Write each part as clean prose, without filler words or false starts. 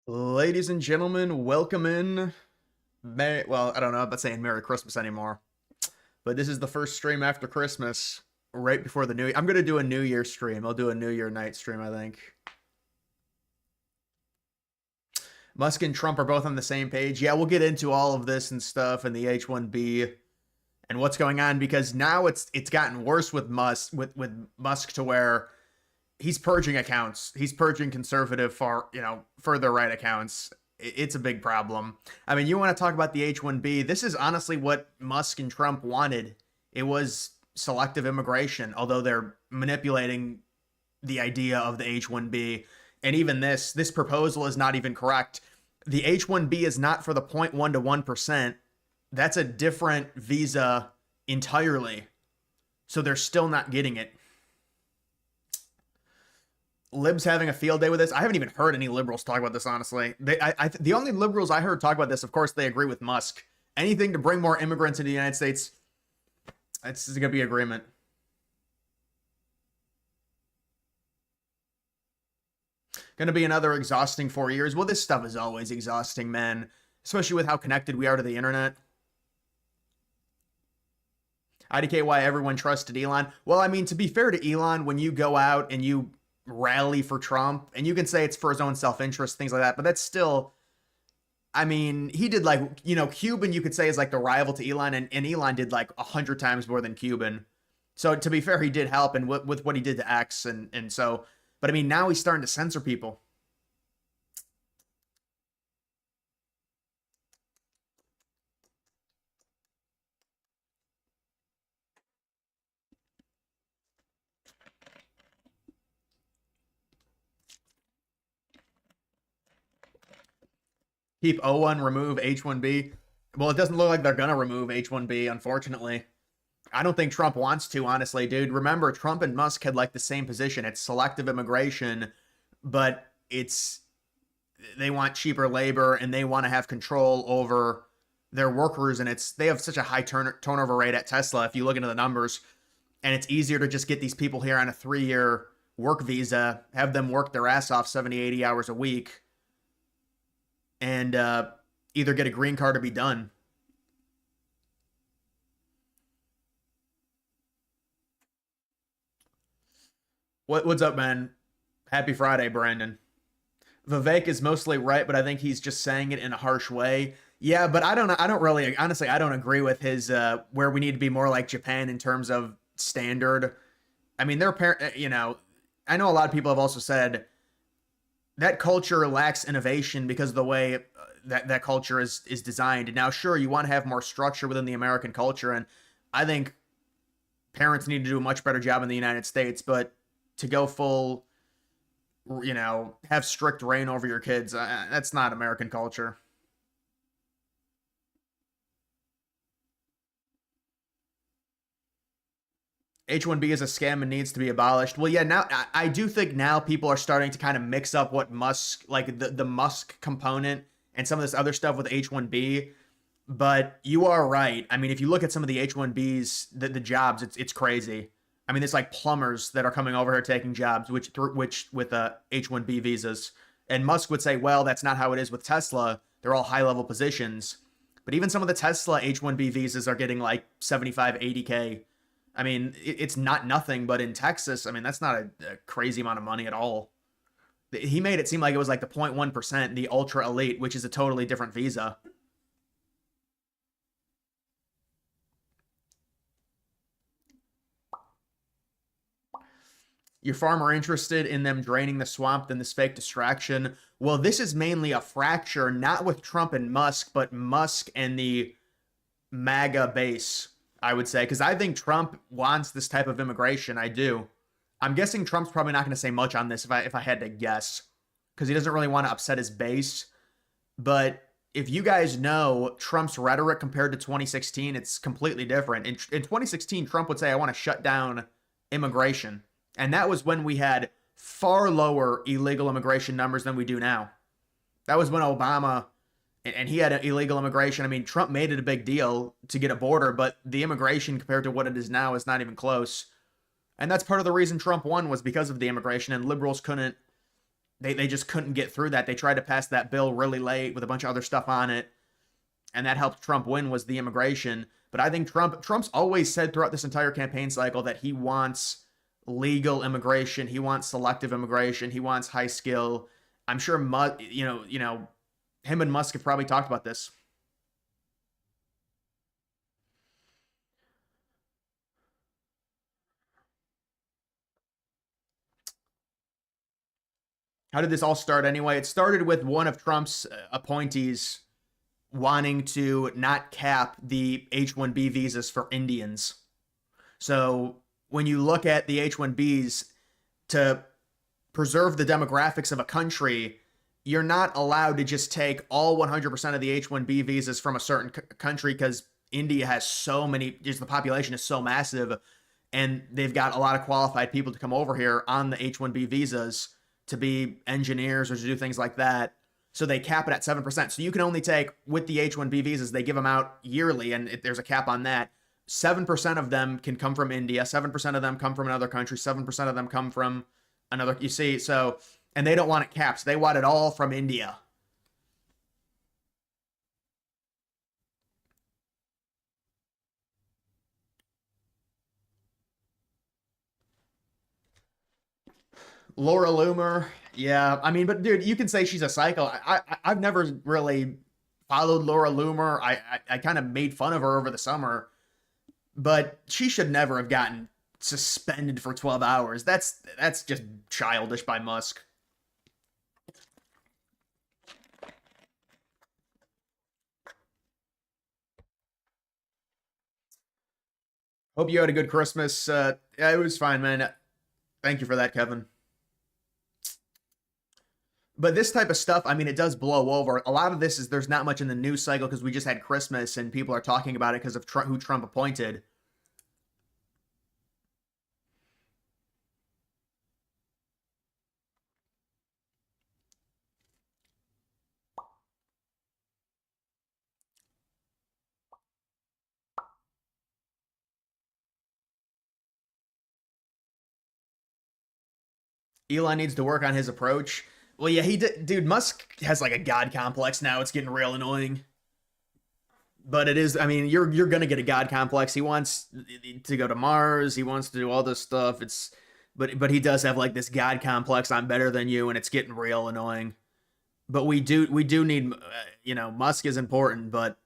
Ladies and gentlemen, welcome in. Well, I don't know about saying Merry Christmas anymore, but this is the first stream after Christmas, right before the New Year. I'm gonna do a New Year stream. I'll do a New Year night stream, I think. Musk and Trump are both on the same page. Yeah, we'll get into all of this and stuff and the H1B and what's going on because now it's gotten worse with Musk to where he's purging accounts. He's purging conservative further right accounts. It's a big problem. I mean, you want to talk about the H1B. This is honestly what Musk and Trump wanted. It was selective immigration, although they're manipulating the idea of the H1B. And even this proposal is not even correct. The H1B is not for the 0.1 to 1%. That's a different visa entirely. So they're still not getting it. Libs having a field day with this. I haven't even heard any liberals talk about this, honestly. The only liberals I heard talk about this, of course, they agree with Musk. Anything to bring more immigrants into the United States, it's going to be agreement. Going to be another exhausting 4 years. Well, this stuff is always exhausting, man. Especially with how connected we are to the internet. IDK, why everyone trusted Elon. Well, I mean, to be fair to Elon, when you go out and you rally for Trump, and you can say it's for his own self-interest, things like that, but that's still, I mean, he did Cuban you could say is like the rival to Elon, and Elon did like 100 times more than Cuban. So to be fair, he did help and with what he did to X, and so, but I mean, now he's starting to censor people. Keep O1, remove H1B. Well, it doesn't look like they're going to remove H1B, unfortunately. I don't think Trump wants to, honestly, dude. Remember, Trump and Musk had like the same position. It's selective immigration, but they want cheaper labor and they want to have control over their workers. And they have such a high turnover rate at Tesla. If you look into the numbers, and it's easier to just get these people here on a 3-year work visa, have them work their ass off 70, 80 hours a week, and either get a green card or be done. What's up, man? Happy Friday, Brandon. Vivek is mostly right, but I think he's just saying it in a harsh way. Yeah, but I don't really, honestly, I don't agree with his where we need to be more like Japan in terms of standard. I mean, I know a lot of people have also said that culture lacks innovation because of the way that culture is designed. Now, sure, you want to have more structure within the American culture, and I think parents need to do a much better job in the United States, but to go full, have strict reign over your kids, that's not American culture. H1B is a scam and needs to be abolished. Well, yeah, now I do think now people are starting to kind of mix up what Musk, like the Musk component and some of this other stuff with H1B. But you are right. I mean, if you look at some of the H1Bs, the jobs, it's crazy. I mean, it's like plumbers that are coming over here taking jobs, which with H1B visas. And Musk would say, well, that's not how it is with Tesla. They're all high level positions. But even some of the Tesla H1B visas are getting like 75, 80K. I mean, it's not nothing, but in Texas, I mean, that's not a crazy amount of money at all. He made it seem like it was like the 0.1%, the ultra elite, which is a totally different visa. You're far more interested in them draining the swamp than this fake distraction. Well, this is mainly a fracture, not with Trump and Musk, but Musk and the MAGA base, I would say, because I think Trump wants this type of immigration. I do. I'm guessing Trump's probably not going to say much on this if I had to guess, because he doesn't really want to upset his base. But if you guys know Trump's rhetoric compared to 2016, it's completely different. In 2016, Trump would say, I want to shut down immigration. And that was when we had far lower illegal immigration numbers than we do now. That was when Obama, and he had illegal immigration. I mean, Trump made it a big deal to get a border, but the immigration compared to what it is now is not even close. And that's part of the reason Trump won, was because of the immigration, and liberals couldn't they just couldn't get through that. They tried to pass that bill really late with a bunch of other stuff on it, and that helped Trump win, was the immigration. But I think Trump's always said throughout this entire campaign cycle that he wants legal immigration, he wants selective immigration, he wants high skill. I'm sure him and Musk have probably talked about this. How did this all start anyway? It started with one of Trump's appointees wanting to not cap the H1B visas for Indians. So when you look at the H1Bs, to preserve the demographics of a country, you're not allowed to just take all 100% of the H1B visas from a certain country, because India has so many, just the population is so massive, and they've got a lot of qualified people to come over here on the H1B visas to be engineers or to do things like that. So they cap it at 7%. So you can only take, with the H1B visas, they give them out yearly, and there's a cap on that. 7% of them can come from India, 7% of them come from another country, 7% of them come from another, you see, so, and they don't want it capped. So they want it all from India. Laura Loomer, yeah, I mean, but dude, you can say she's a psycho. I've never really followed Laura Loomer. I kind of made fun of her over the summer, but she should never have gotten suspended for 12 hours. That's just childish by Musk. Hope you had a good Christmas. Yeah, it was fine, man. Thank you for that, Kevin. But this type of stuff, I mean, it does blow over. A lot of this is, there's not much in the news cycle because we just had Christmas and people are talking about it because of who Trump appointed. Elon needs to work on his approach. Well, yeah, he did. Dude, Musk has like a god complex now. It's getting real annoying. But it is. I mean, you're gonna get a god complex. He wants to go to Mars. He wants to do all this stuff. But he does have like this god complex. I'm better than you, and it's getting real annoying. But we do need, Musk is important, but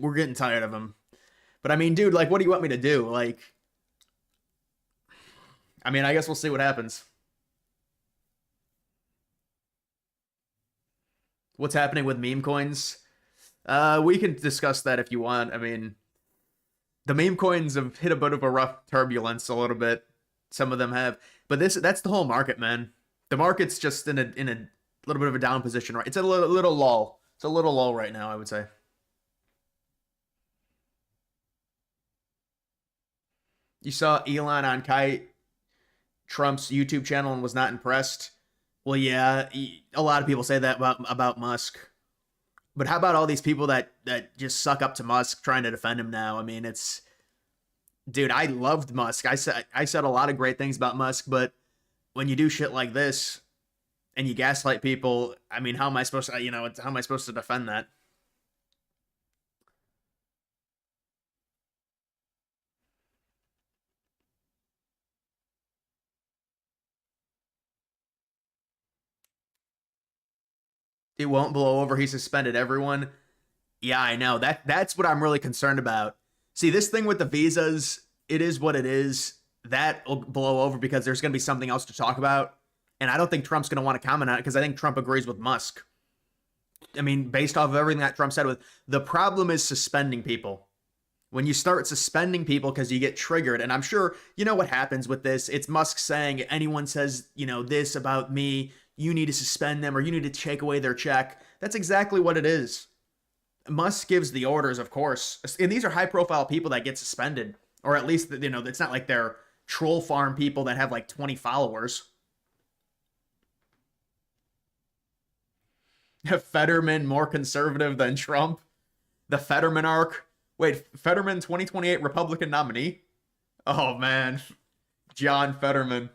we're getting tired of him. But I mean, dude, like, what do you want me to do? Like, I mean, I guess we'll see what happens. What's happening with meme coins? We can discuss that if you want. I mean, the meme coins have hit a bit of a rough turbulence a little bit. Some of them have, but that's the whole market, man. The market's just in a little bit of a down position, right? It's a little lull. It's a little lull right now, I would say. You saw Elon on Kite Trump's YouTube channel and was not impressed. Well, yeah, a lot of people say that about Musk. But how about all these people that just suck up to Musk trying to defend him now? I mean, it's, dude, I loved Musk. I said a lot of great things about Musk, but when you do shit like this and you gaslight people, I mean, how am I supposed to, how am I supposed to defend that? It won't blow over. He suspended everyone. Yeah, I know. That's what I'm really concerned about. See, this thing with the visas, it is what it is. That will blow over because there's going to be something else to talk about. And I don't think Trump's going to want to comment on it because I think Trump agrees with Musk. I mean, based off of everything that Trump said, with the problem is suspending people. When you start suspending people because you get triggered, and I'm sure you know what happens with this. It's Musk saying, anyone says, this about me, you need to suspend them or you need to take away their check. That's exactly what it is. Musk gives the orders, of course. And these are high profile people that get suspended. Or at least, it's not like they're troll farm people that have like 20 followers. Fetterman more conservative than Trump. The Fetterman arc. Wait, Fetterman 2028 Republican nominee? Oh man. John Fetterman.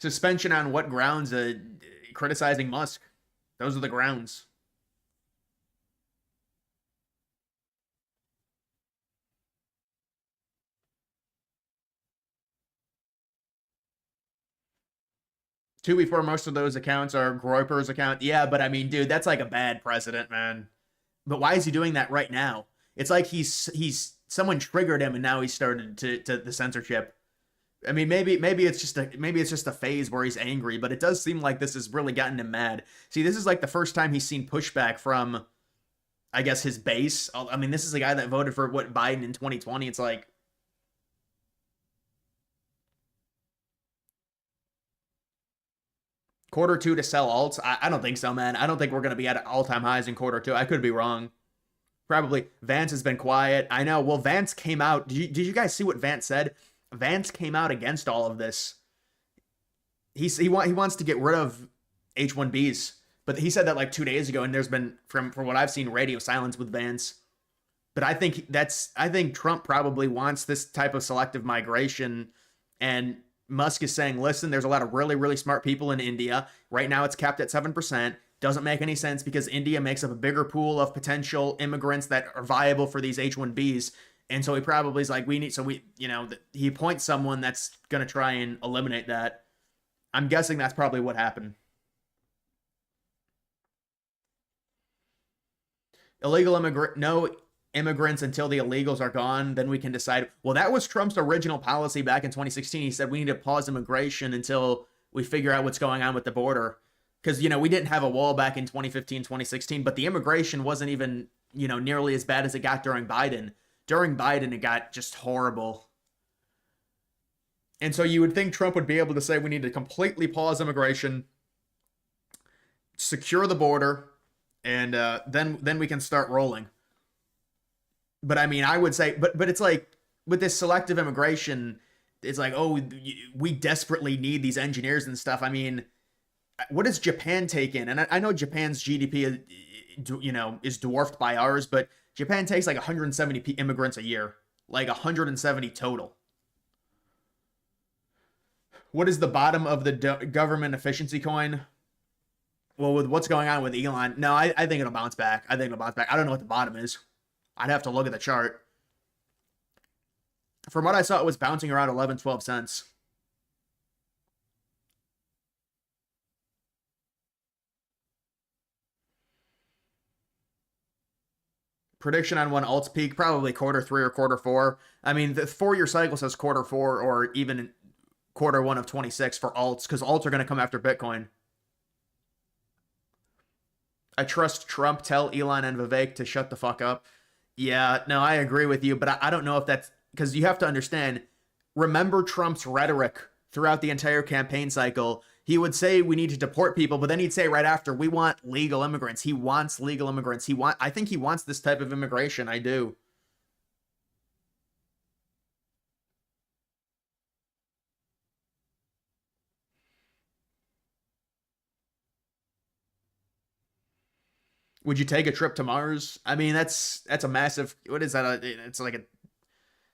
Suspension on what grounds? Criticizing Musk. Those are the grounds. To be fair, most of those accounts are Groyper's account. Yeah, but I mean, dude, that's like a bad precedent, man. But why is he doing that right now? It's like he's someone triggered him and now he started to the censorship. I mean, maybe it's just a phase where he's angry, but it does seem like this has really gotten him mad. See, this is like the first time he's seen pushback from, I guess, his base. I mean, this is a guy that voted for what Biden in 2020. It's like quarter two to sell alts. I don't think so, man. I don't think we're gonna be at all time highs in quarter two. I could be wrong. Probably Vance has been quiet. I know. Well, Vance came out. Did you guys see what Vance said? Vance came out against all of this. He wants to get rid of H1Bs, but he said that like 2 days ago, and there's been from what I've seen radio silence with Vance. But I think Trump probably wants this type of selective migration, and Musk is saying, listen, there's a lot of really smart people in India right now. It's capped at 7%. Doesn't make any sense because India makes up a bigger pool of potential immigrants that are viable for these H1Bs. And so he probably is like, he appoints someone that's going to try and eliminate that. I'm guessing that's probably what happened. No immigrants until the illegals are gone. Then we can decide. Well, that was Trump's original policy back in 2016. He said we need to pause immigration until we figure out what's going on with the border. Because, we didn't have a wall back in 2015, 2016, but the immigration wasn't even, nearly as bad as it got during Biden. During Biden, it got just horrible. And so you would think Trump would be able to say we need to completely pause immigration, secure the border, and then we can start rolling. But I mean, I would say, but it's like with this selective immigration, it's like, oh, we desperately need these engineers and stuff. I mean, what does Japan take in? And I know Japan's GDP, is dwarfed by ours, but Japan takes like 170 immigrants a year, like 170 total. What is the bottom of the government efficiency coin? Well, with what's going on with Elon, no, I think it'll bounce back. I think it'll bounce back. I don't know what the bottom is. I'd have to look at the chart. From what I saw, it was bouncing around 11, 12 cents. Prediction on when alts peak, probably quarter three or quarter four. I mean, the 4-year cycle says quarter four or even quarter one of 26 for alts, because alts are going to come after Bitcoin. I trust Trump. Tell Elon and Vivek to shut the fuck up. Yeah, no, I agree with you, but I don't know if that's because you have to understand. Remember Trump's rhetoric throughout the entire campaign cycle. He would say we need to deport people, but then he'd say right after, we want legal immigrants. He wants legal immigrants. I think he wants this type of immigration. I do. Would you take a trip to Mars? I mean, that's a massive. What is that? It's like a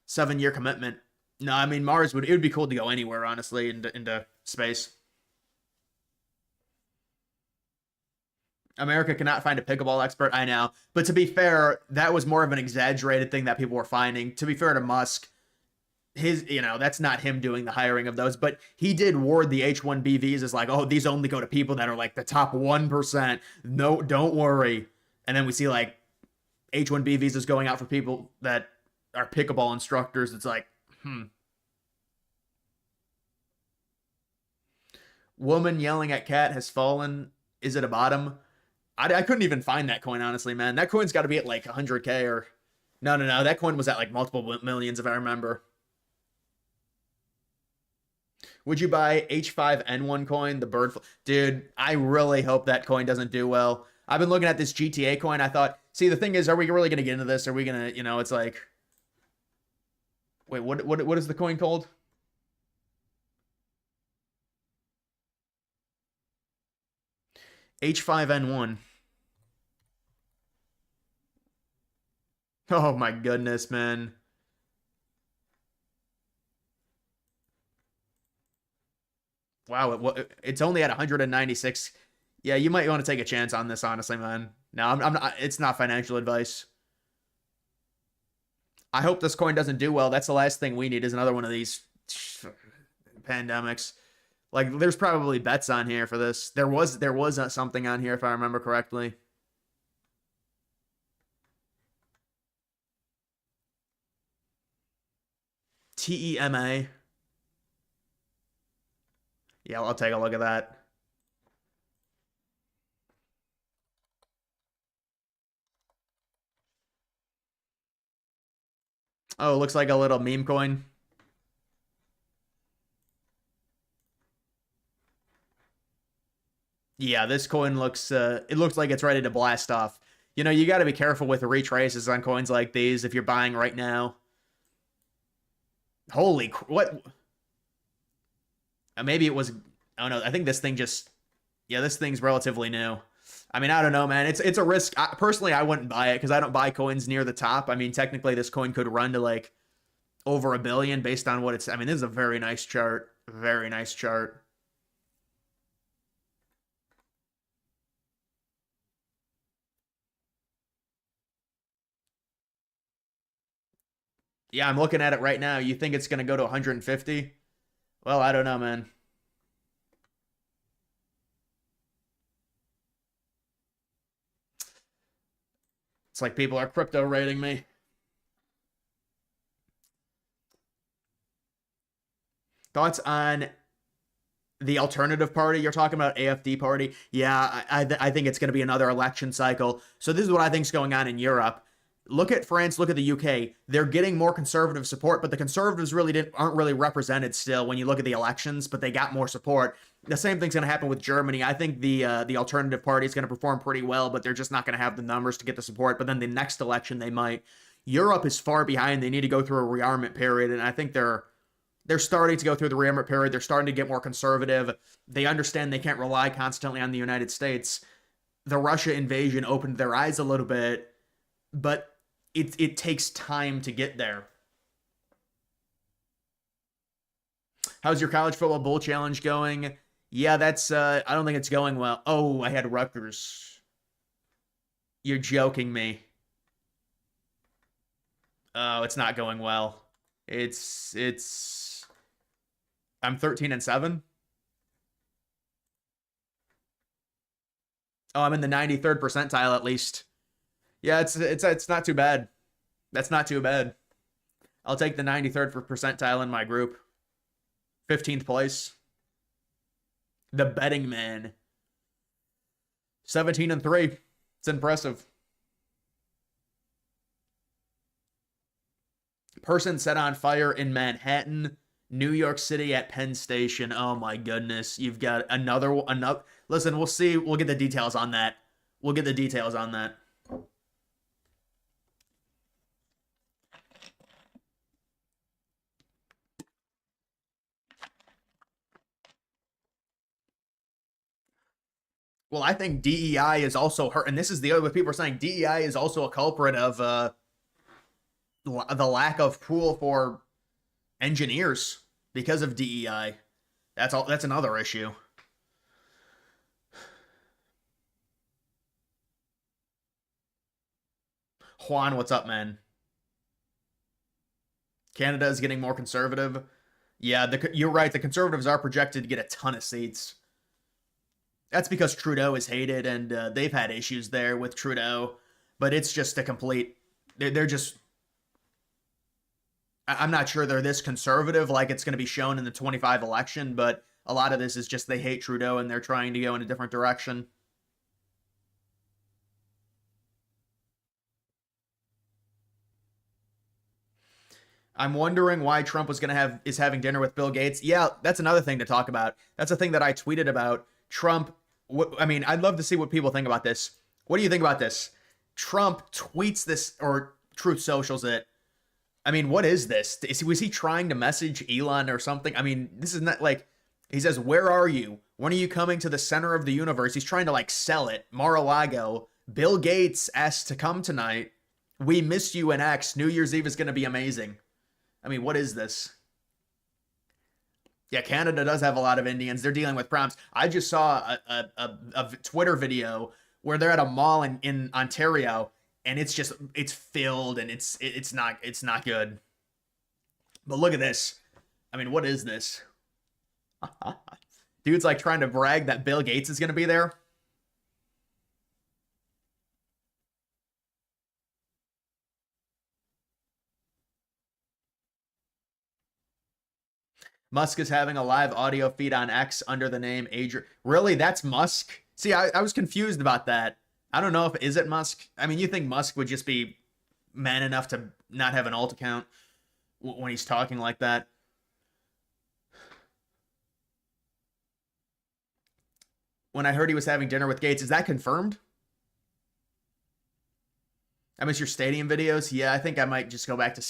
7-year commitment. No, I mean Mars it would be cool to go anywhere, honestly, into space. America cannot find a pickleball expert. I know, but to be fair, that was more of an exaggerated thing that people were finding. To be fair to Musk, that's not him doing the hiring of those, but he did ward the H1B visas like, oh, these only go to people that are like the top 1%. No, don't worry. And then we see like H1B visas going out for people that are pickleball instructors. It's like, Woman yelling at cat has fallen. Is it a bottom? I couldn't even find that coin, honestly, man. That coin's got to be at like 100K or... No. That coin was at like multiple millions, if I remember. Would you buy H5N1 coin, the bird? Dude, I really hope that coin doesn't do well. I've been looking at this GTA coin. I thought, see, the thing is, are we really going to get into this? Are we going to, it's like... Wait, what is the coin called? H5N1. Oh my goodness, man. Wow, it's only at 196. Yeah, you might want to take a chance on this, honestly, man. No, I'm not. It's not financial advice. I hope this coin doesn't do well. That's the last thing we need is another one of these pandemics. Like, there's probably bets on here for this. There was something on here if I remember correctly. TEMA. Yeah, I'll take a look at that. Oh, it looks like a little meme coin. Yeah, this coin looks it looks like it's ready to blast off. You know, you got to be careful with the retraces on coins like these if you're buying right now. What? Maybe it was. Oh no, I think this thing just. Yeah, this thing's relatively new. I mean, I don't know, man. It's a risk. Personally, I wouldn't buy it because I don't buy coins near the top. I mean, technically, this coin could run to like over a billion based on what it's. I mean, this is a very nice chart. Very nice chart. Yeah, I'm looking at it right now. You think it's gonna go to 150? Well, I don't know, man. It's like people are crypto rating me. Thoughts on the alternative party you're talking about, AFD party? Yeah, I think it's going to be another election cycle. So this is what I think is going on in Europe. Look at France, look at the UK. They're getting more conservative support, but the conservatives aren't really represented still when you look at the elections, but they got more support. The same thing's going to happen with Germany. I think the alternative party is going to perform pretty well, but they're just not going to have the numbers to get the support. But then the next election they might. Europe is far behind. They need to go through a rearmament period, and I think they're starting to go through the rearmament period. They're starting to get more conservative. They understand they can't rely constantly on the United States. The Russia invasion opened their eyes a little bit, but it takes time to get there. How's your college football bowl challenge going? Yeah, that's I don't think it's going well. Oh, I had Rutgers. You're joking me. Oh, it's not going well. It's I'm 13-7. Oh, I'm in the 93rd percentile at least. Yeah, it's not too bad. That's not too bad. I'll take the 93rd for percentile in my group. 15th place. The betting man. 17-3. It's impressive. Person set on fire in Manhattan, New York City at Penn Station. Oh my goodness. You've got another. Listen, we'll see. We'll get the details on that. We'll get the details on that. Well, I think DEI is also hurt, and this is the other what people are saying. DEI is also a culprit of the lack of pool for engineers because of DEI. That's all. That's another issue. Juan, what's up, man? Canada is getting more conservative. Yeah, you're right. The conservatives are projected to get a ton of seats. That's because Trudeau is hated, and they've had issues there with Trudeau. But it's just a complete. They're just. I'm not sure they're this conservative like it's going to be shown in the 25 election, but a lot of this is just they hate Trudeau and they're trying to go in a different direction. I'm wondering why Trump was going to is having dinner with Bill Gates. Yeah, that's another thing to talk about. That's a thing that I tweeted about. Trump. I mean, I'd love to see what people think about this. What do you think about this? Trump tweets this or Truth Socials it. I mean, what is this? Was he trying to message Elon or something? I mean, this is not like he says, "Where are you? When are you coming to the center of the universe?" He's trying to like sell it. Mar-a-Lago. Bill Gates asked to come tonight. We missed you in X. New Year's Eve is going to be amazing. I mean, what is this? Yeah, Canada does have a lot of Indians. They're dealing with problems. I just saw a Twitter video where they're at a mall in Ontario, and it's filled, and it's not good. But look at this. I mean, what is this? Dude's like trying to brag that Bill Gates is going to be there. Musk is having a live audio feed on X under the name Adrian. Really, that's Musk? See, I was confused about that. I don't know if is it Musk. I mean, you think Musk would just be man enough to not have an alt account when he's talking like that? When I heard he was having dinner with Gates, is that confirmed? I miss your stadium videos. Yeah, I think I might just go back to.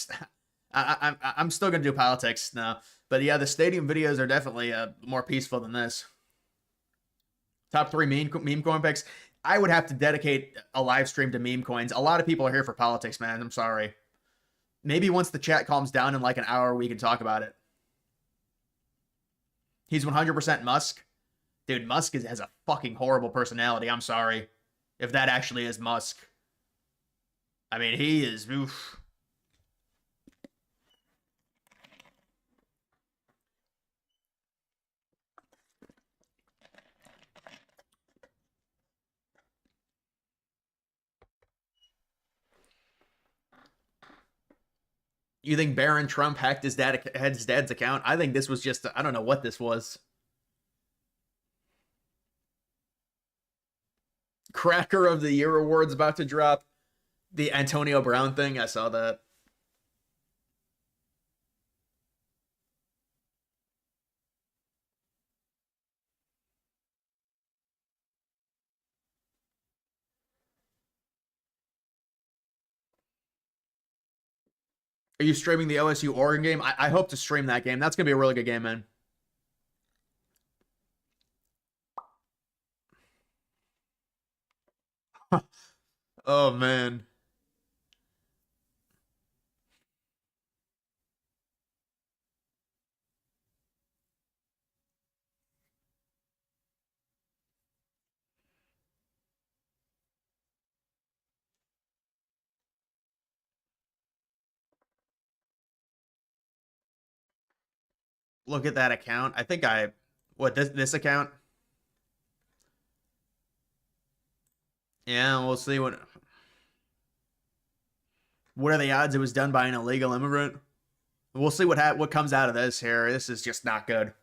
I'm still gonna do politics now, but yeah, the stadium videos are definitely more peaceful than this. Top three meme coin picks. I would have to dedicate a live stream to meme coins. A lot of people are here for politics, man. I'm sorry. Maybe once the chat calms down in like an hour, we can talk about it. He's 100% Musk. Dude, Musk has a fucking horrible personality. I'm sorry. If that actually is Musk. I mean, he is. Oof. You think Barron Trump hacked his dad's account? I think this was just I don't know what this was. Cracker of the Year awards about to drop. The Antonio Brown thing, I saw that. Are you streaming the OSU Oregon game? I hope to stream that game. That's gonna be a really good game, man. Oh man. Look at that account. I think I what this account? Yeah, we'll see what are the odds it was done by an illegal immigrant. We'll see what comes out of this here. This is just not good.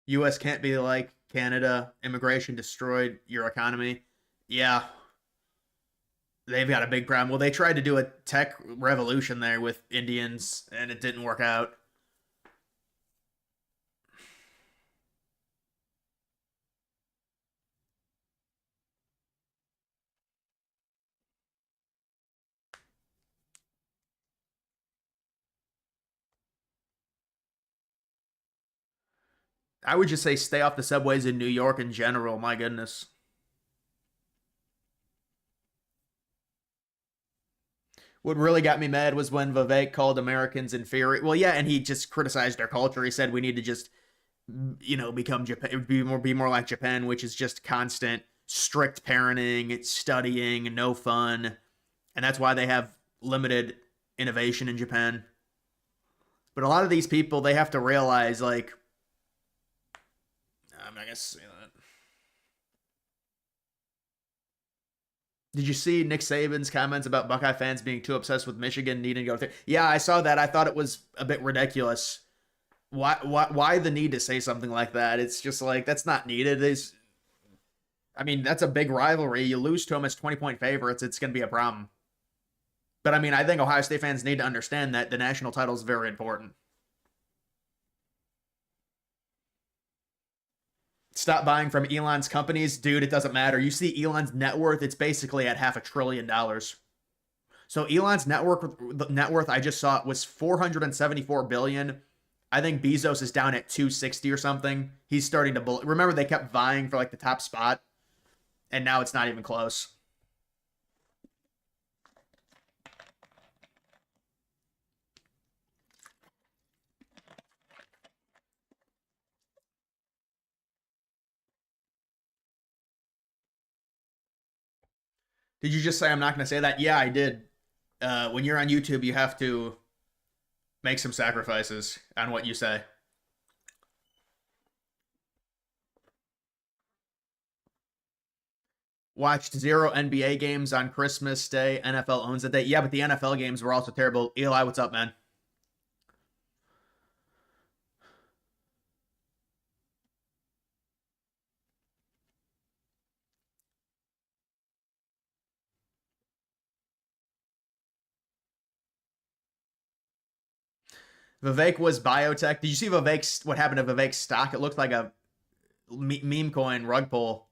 US can't be like Canada. Immigration destroyed your economy. Yeah, they've got a big problem. Well, they tried to do a tech revolution there with Indians and it didn't work out. I would just say stay off the subways in New York in general. My goodness. What really got me mad was when Vivek called Americans inferior. Well, yeah, and he just criticized their culture. He said we need to just, become Japan, be more like Japan, which is just constant strict parenting, studying, no fun, and that's why they have limited innovation in Japan. But a lot of these people, they have to realize, like, I'm not gonna say that. Did you see Nick Saban's comments about Buckeye fans being too obsessed with Michigan needing to go through? Yeah, I saw that. I thought it was a bit ridiculous. Why the need to say something like that? It's just like that's not needed. I mean, that's a big rivalry. You lose to them as 20-point favorites, it's going to be a problem. But I mean, I think Ohio State fans need to understand that the national title is very important. Stop buying from Elon's companies, dude. It doesn't matter. You see Elon's net worth; it's basically at $500 billion. So Elon's net worth I just saw it was 474 billion. I think Bezos is down at 260 or something. He's starting to remember they kept vying for like the top spot, and now it's not even close. Did you just say I'm not going to say that? Yeah, I did. When you're on YouTube, you have to make some sacrifices on what you say. Watched zero NBA games on Christmas Day. NFL owns it. Yeah, but the NFL games were also terrible. Eli, what's up, man? Vivek was biotech. Did you see Vivek's what happened to Vivek's stock? It looked like a meme coin rug pull.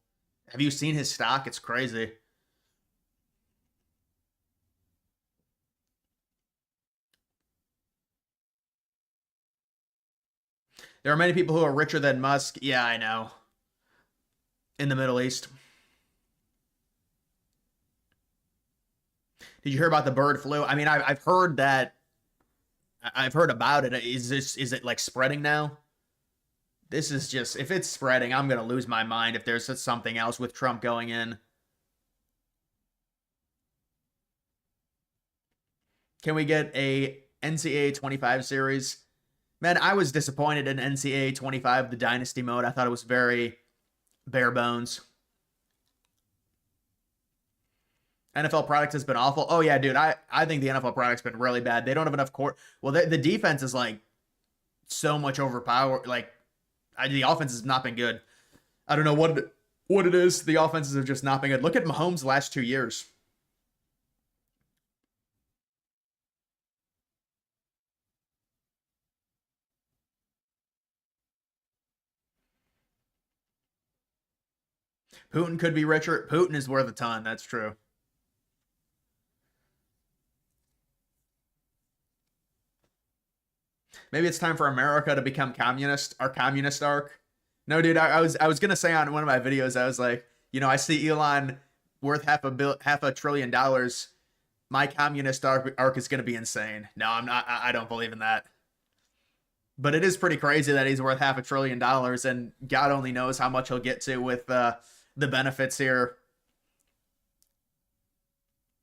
Have you seen his stock? It's crazy. There are many people who are richer than Musk. Yeah, I know. In the Middle East. Did you hear about the bird flu? I mean, I've heard that. I've heard about it. Is it like spreading now? This is just if it's spreading, I'm gonna lose my mind if there's something else with Trump going in. Can we get a NCAA 25 series? Man, I was disappointed in NCAA 25, the Dynasty mode. I thought it was very bare bones. NFL product has been awful. Oh yeah, dude, I think the NFL product's been really bad. They don't have enough court. Well, the defense is like so much overpowered. Like the offense has not been good. I don't know what it is. The offenses have just not been good. Look at Mahomes' last 2 years. Putin could be richer. Putin is worth a ton. That's true. Maybe it's time for America to become communist. Our communist arc. No, dude, I was gonna say on one of my videos, I was like, I see Elon worth half a trillion dollars. My communist arc is gonna be insane. No, I'm not. I don't believe in that. But it is pretty crazy that he's worth $500 billion, and God only knows how much he'll get to with the benefits here.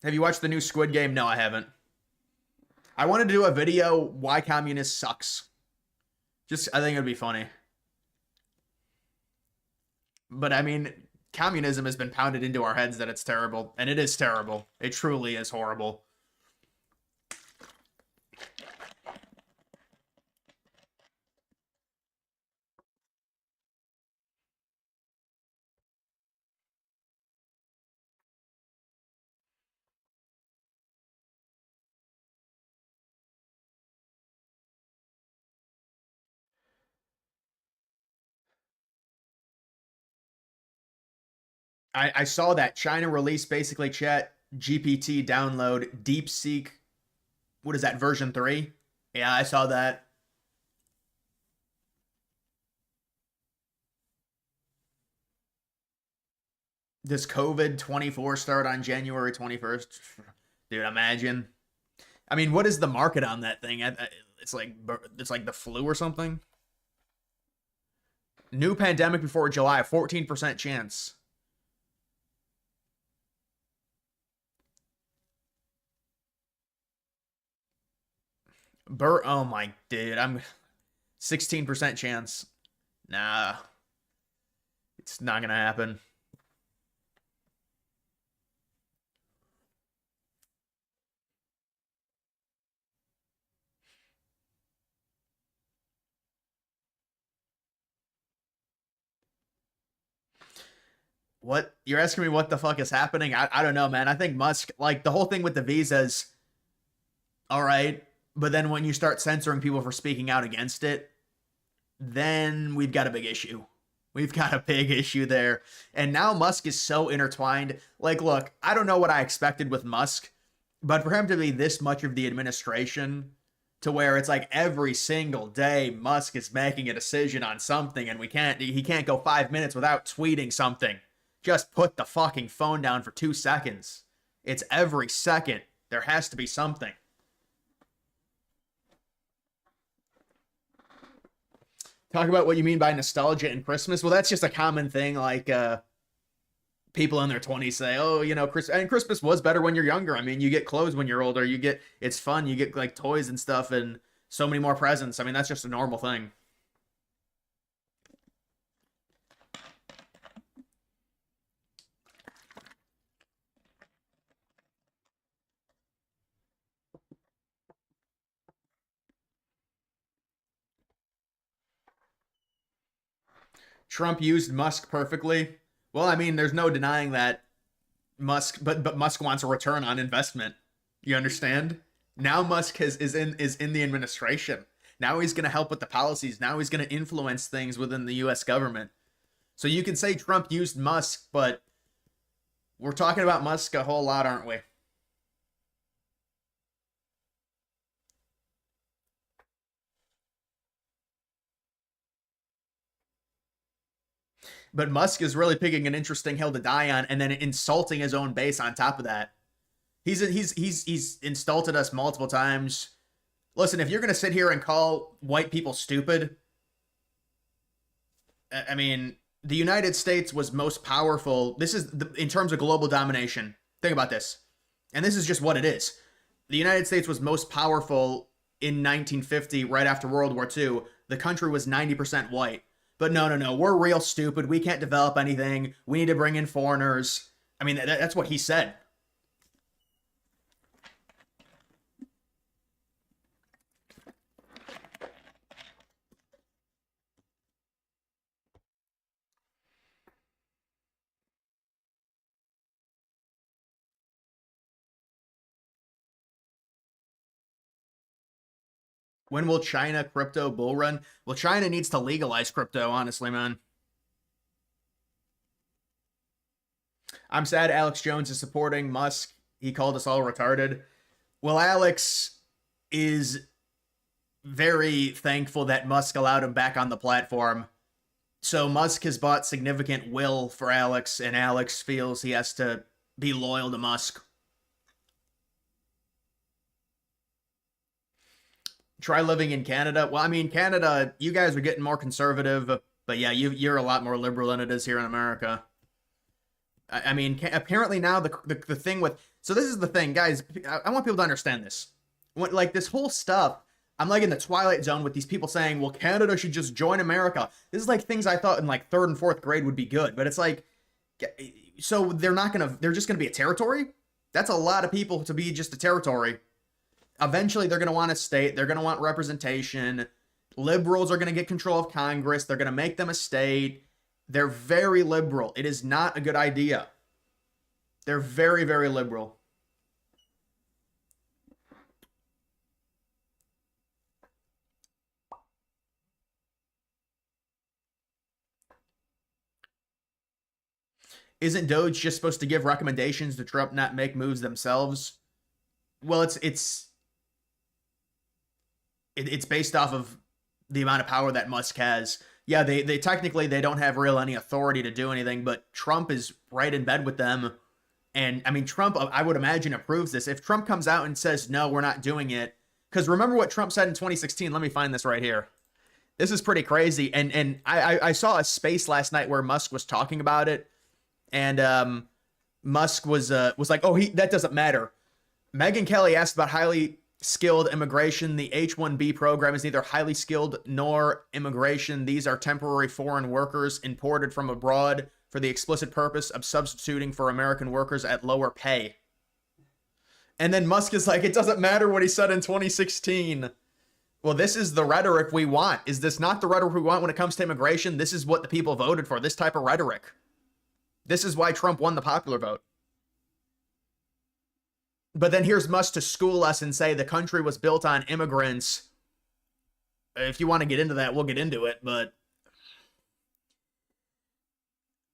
Have you watched the new Squid Game? No, I haven't. I wanted to do a video why communist sucks. Just I think it'd be funny. But I mean, communism has been pounded into our heads that it's terrible, and it is terrible. It truly is horrible. I saw that China released basically Chat GPT download DeepSeek. What is that, version 3? Yeah, I saw that. Does COVID 24 start on January 21st? Dude, imagine. I mean, what is the market on that thing? It's like the flu or something. New pandemic before July, 14% chance. Oh my dude, I'm 16% chance. Nah, it's not gonna happen. What you're asking me what the fuck is happening? I don't know, man. I think Musk, like the whole thing with the visas, All right. But then when you start censoring people for speaking out against it, then we've got a big issue. We've got a big issue there. And now Musk is so intertwined. Like, look, I don't know what I expected with Musk, but for him to be this much of the administration, to where it's like every single day Musk is making a decision on something, and he can't go 5 minutes without tweeting something. Just put the fucking phone down for 2 seconds. It's every second. There has to be something. Talk about what you mean by nostalgia and Christmas. Well, that's just a common thing. Like, people in their 20s say, oh, Christmas was better when you're younger. I mean, you get clothes when you're older. It's fun. You get like toys and stuff and so many more presents. I mean, that's just a normal thing. Trump used Musk perfectly. Well, I mean, there's no denying that but Musk wants a return on investment. You understand? Now Musk is in the administration. Now he's going to help with the policies. Now he's going to influence things within the U.S. government. So you can say Trump used Musk, but we're talking about Musk a whole lot, aren't we? But Musk is really picking an interesting hill to die on, and then insulting his own base on top of that. He's insulted us multiple times. Listen, if you're gonna sit here and call white people stupid, I mean, the United States was most powerful. This is in terms of global domination. Think about this, and this is just what it is. The United States was most powerful in 1950, right after World War II. The country was 90% white. But no, no, no, we're real stupid. We can't develop anything. We need to bring in foreigners. I mean, that's what he said. When will China crypto bull run? Well, China needs to legalize crypto, honestly, man. I'm sad Alex Jones is supporting Musk. He called us all retarded. Well, Alex is very thankful that Musk allowed him back on the platform. So Musk has bought significant will for Alex, and Alex feels he has to be loyal to Musk. Try living in Canada. Well, I mean, Canada, you guys are getting more conservative, but yeah, you're a lot more liberal than it is here in America. I mean, apparently now the thing with so this is the thing, guys. I want people to understand this. Like this whole stuff, I'm like in the twilight zone with these people saying, "Well, Canada should just join America." This is like things I thought in like third and fourth grade would be good, but it's like, so they're just gonna be a territory. That's a lot of people to be just a territory. Eventually, they're gonna want a state. They're gonna want representation. Liberals are gonna get control of Congress. They're gonna make them a state. They're very liberal. It is not a good idea. They're very, very liberal. Isn't Doge just supposed to give recommendations to Trump, not make moves themselves? Well, it's based off of the amount of power that Musk has. Yeah, they technically they don't have real any authority to do anything, but Trump is right in bed with them. And I mean, Trump, I would imagine, approves this. If Trump comes out and says, no, we're not doing it, because remember what Trump said in 2016? Let me find this right here. This is pretty crazy. And I saw a space last night where Musk was talking about it. And Musk was like, oh, that doesn't matter. Megyn Kelly asked about highly skilled immigration. The H1B program is neither highly skilled nor immigration. These are temporary foreign workers imported from abroad for the explicit purpose of substituting for American workers at lower pay. And then Musk is like, it doesn't matter what he said in 2016. Well, this is the rhetoric we want. Is this not the rhetoric we want when it comes to immigration? This is what the people voted for, this type of rhetoric. This is why Trump won the popular vote. But then here's Musk to school us and say the country was built on immigrants. If you want to get into that, we'll get into it, but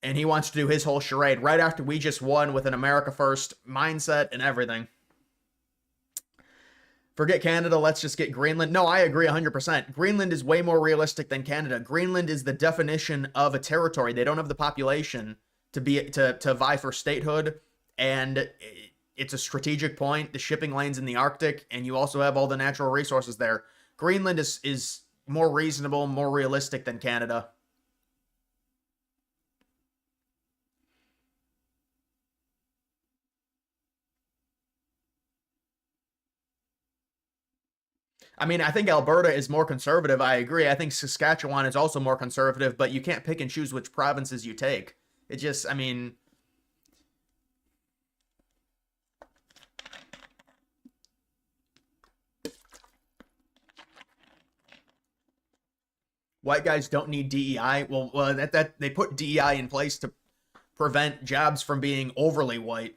and he wants to do his whole charade right after we just won with an America first mindset and everything. Forget Canada, let's just get Greenland. No, I agree 100%. Greenland is way more realistic than Canada. Greenland is the definition of a territory. They don't have the population to vie for statehood, and it's a strategic point. The shipping lanes in the Arctic, and you also have all the natural resources there. Greenland is more reasonable, more realistic than Canada. I mean, I think Alberta is more conservative. I agree. I think Saskatchewan is also more conservative, but you can't pick and choose which provinces you take. It just, I mean, white guys don't need DEI. Well, that they put DEI in place to prevent jobs from being overly white.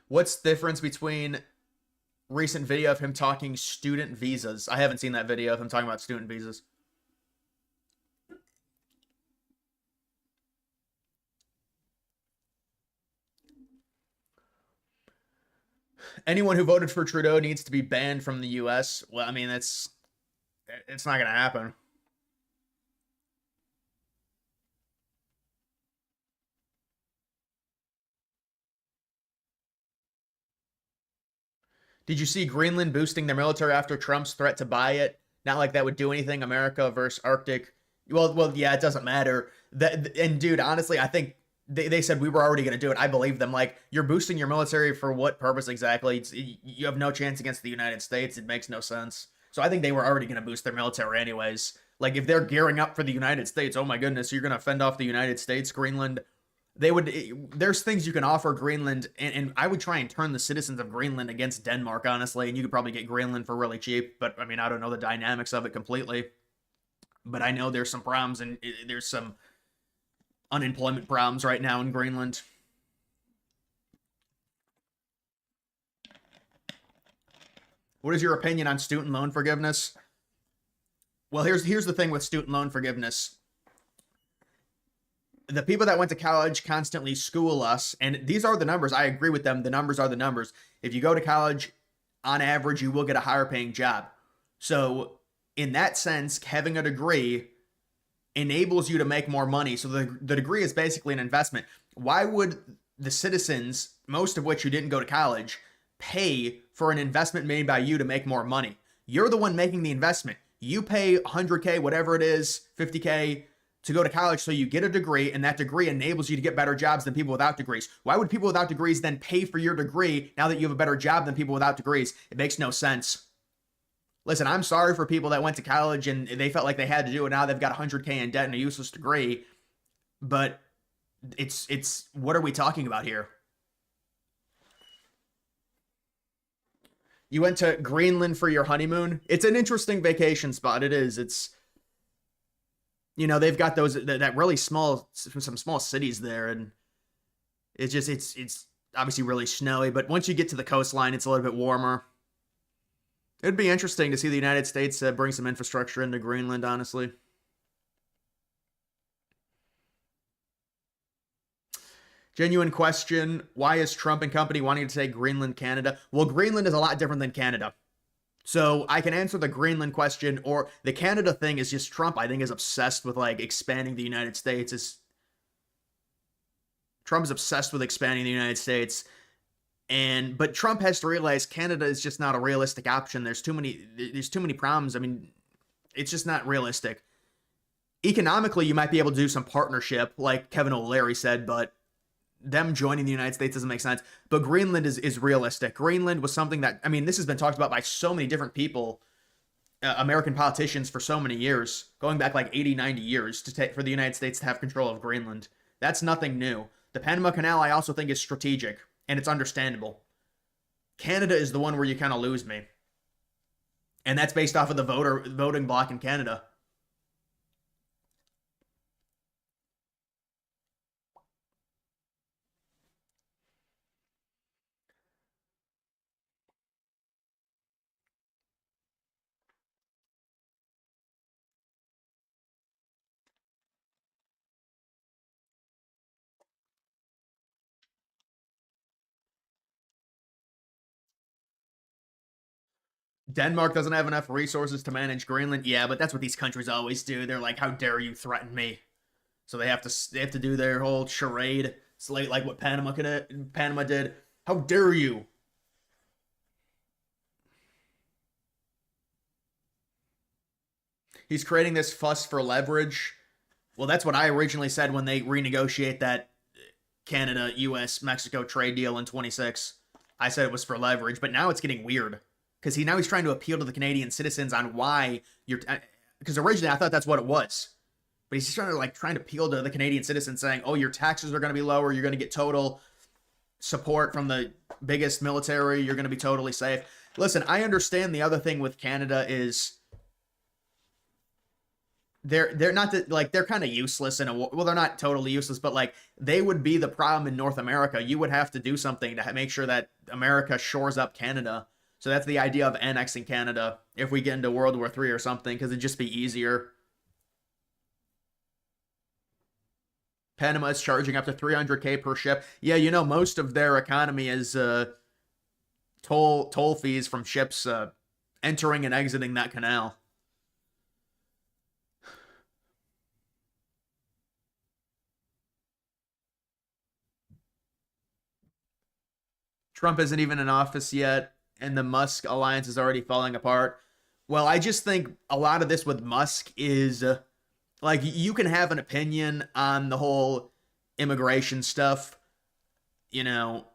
What's the difference between recent video of him talking student visas? I haven't seen that video of him talking about student visas. Anyone who voted for Trudeau needs to be banned from the US. Well, I mean, it's not going to happen. Did you see Greenland boosting their military after Trump's threat to buy it? Not like that would do anything. America versus Arctic. Well, yeah, it doesn't matter. And dude, honestly, I think they said we were already going to do it. I believe them. Like, you're boosting your military for what purpose exactly? You have no chance against the United States. It makes no sense. So I think they were already going to boost their military anyways. Like, if they're gearing up for the United States, oh my goodness, you're going to fend off the United States, Greenland. They would. There's things you can offer Greenland, and I would try and turn the citizens of Greenland against Denmark, honestly, and you could probably get Greenland for really cheap. But I mean, I don't know the dynamics of it completely. But I know there's some problems, and there's some unemployment problems right now in Greenland. What is your opinion on student loan forgiveness? Well, here's the thing with student loan forgiveness. The people that went to college constantly school us, and these are the numbers. I agree with them. The numbers are the numbers. If you go to college, on average, you will get a higher paying job. So in that sense, having a degree enables you to make more money. So the degree is basically an investment. Why would the citizens, most of which who didn't go to college, pay for an investment made by you to make more money? You're the one making the investment. You pay 100K, whatever it is, 50K, to go to college so you get a degree, and that degree enables you to get better jobs than people without degrees. Why would people without degrees then pay for your degree now that you have a better job than people without degrees? It makes no sense. Listen, I'm sorry for people that went to college and they felt like they had to do it. Now they've got 100K in debt and a useless degree. But it's what are we talking about here? You went to Greenland for your honeymoon? It's an interesting vacation spot. It is. It's, they've got that really some small cities there, and it's obviously really snowy, but once you get to the coastline, it's a little bit warmer. It'd be interesting to see the United States bring some infrastructure into Greenland, honestly. Genuine question. Why is Trump and company wanting to take Greenland, Canada? Well, Greenland is a lot different than Canada. So I can answer the Greenland question, or the Canada thing is just Trump, I think, is obsessed with like expanding the United States. Trump is obsessed with expanding the United States. But Trump has to realize Canada is just not a realistic option. There's too many problems. I mean, it's just not realistic. Economically, you might be able to do some partnership, like Kevin O'Leary said, but them joining the United States doesn't make sense. But Greenland is realistic. Greenland was something that, I mean, this has been talked about by so many different people, American politicians for so many years, going back like 80, 90 years for the United States to have control of Greenland. That's nothing new. The Panama Canal, I also think, is strategic, and it's understandable. Canada is the one where you kind of lose me. And that's based off of the voting block in Canada. Denmark doesn't have enough resources to manage Greenland. Yeah, but that's what these countries always do. They're like, "How dare you threaten me?" So they have to do their whole charade. It's like what Panama did. How dare you? He's creating this fuss for leverage. Well, that's what I originally said when they renegotiate that Canada, U.S., Mexico trade deal in 26. I said it was for leverage, but now it's getting weird because he's trying to appeal to the Canadian citizens on why you're because originally I thought that's what it was, but he's just trying to appeal to the Canadian citizens saying, "Oh, your taxes are going to be lower. You're going to get total support from the biggest military. You're going to be totally safe." Listen, I understand the other thing with Canada is they're not that like they're kind of useless in a well they're not totally useless but like they would be the problem in North America. You would have to do something to make sure that America shores up Canada. So that's the idea of annexing Canada if we get into World War III or something because it'd just be easier. Panama is charging up to 300K per ship. Yeah, most of their economy is toll fees from ships entering and exiting that canal. Trump isn't even in office yet, and the Musk alliance is already falling apart. Well, I just think a lot of this with Musk is like you can have an opinion on the whole immigration stuff, you know,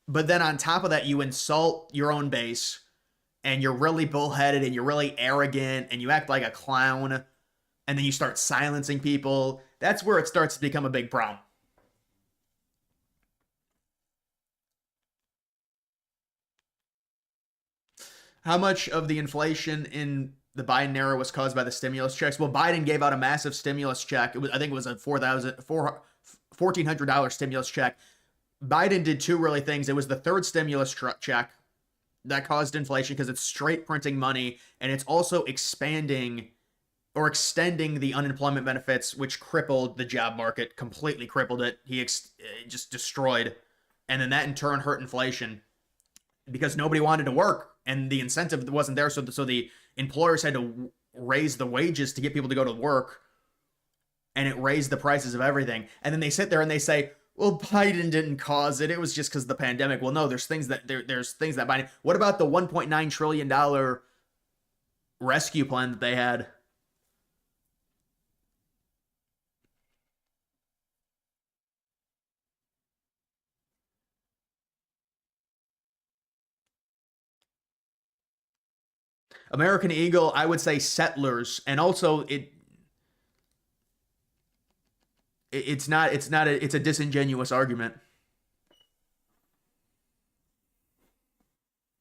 but then on top of that, you insult your own base and you're really bullheaded and you're really arrogant and you act like a clown and then you start silencing people. That's where it starts to become a big problem. How much of the inflation in the Biden era was caused by the stimulus checks? Well, Biden gave out a massive stimulus check. I think it was a $1,400 stimulus check. Biden did two really things. It was the third stimulus check that caused inflation because it's straight printing money and it's also expanding or extending the unemployment benefits, which crippled the job market, completely crippled it. He just destroyed. And then that in turn hurt inflation because nobody wanted to work and the incentive wasn't there. So the employers had to raise the wages to get people to go to work, and it raised the prices of everything. And then they sit there and they say, "Well, Biden didn't cause it. It was just because of the pandemic." Well, no, there's things that Biden. What about the 1.9 trillion dollar rescue plan that they had? American Eagle, I would say settlers, and also it's a disingenuous argument.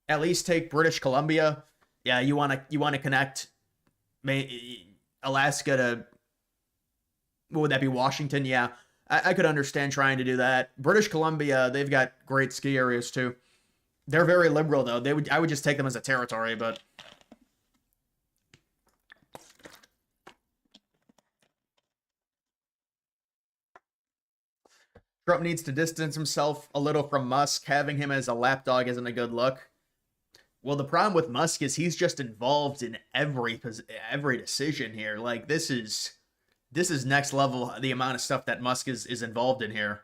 At least take British Columbia. Yeah, you want to connect Alaska to what would that be, Washington? Yeah, I could understand trying to do that. British Columbia, they've got great ski areas too. They're very liberal though. I would just take them as a territory, but Trump needs to distance himself a little from Musk. Having him as a lapdog isn't a good look. Well, the problem with Musk is he's just involved in every decision here. Like this is next level the amount of stuff that Musk is involved in here.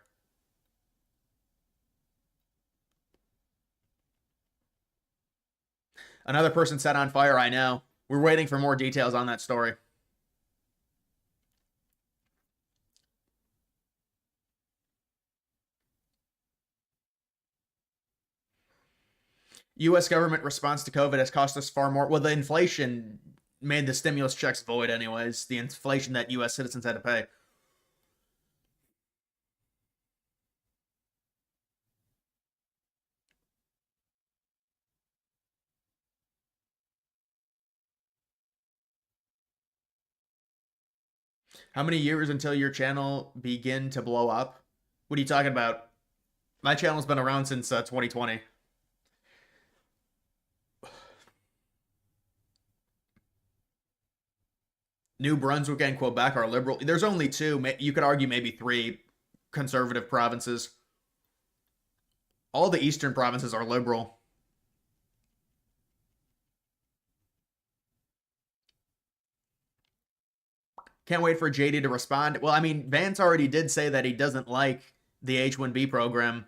Another person set on fire, I know. We're waiting for more details on that story. US government response to COVID has cost us far more. Well, the inflation made the stimulus checks void anyways. The inflation that US citizens had to pay. How many years until your channel begin to blow up? What are you talking about? My channel's been around since 2020. New Brunswick and Quebec are liberal. There's only two. You could argue maybe three conservative provinces. All the eastern provinces are liberal. Can't wait for JD to respond. Well, I mean, Vance already did say that he doesn't like the H1B program.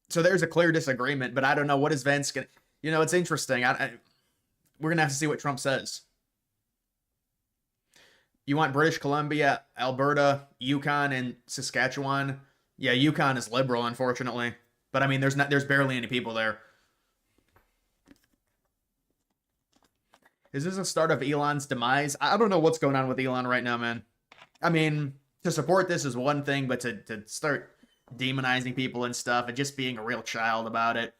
So there's a clear disagreement, but I don't know. What is Vance going to. It's interesting. We're going to have to see what Trump says. You want British Columbia, Alberta, Yukon, and Saskatchewan? Yeah, Yukon is liberal, unfortunately. But I mean, there's barely any people there. Is this a start of Elon's demise? I don't know what's going on with Elon right now, man. I mean, to support this is one thing, but to start demonizing people and stuff and just being a real child about it.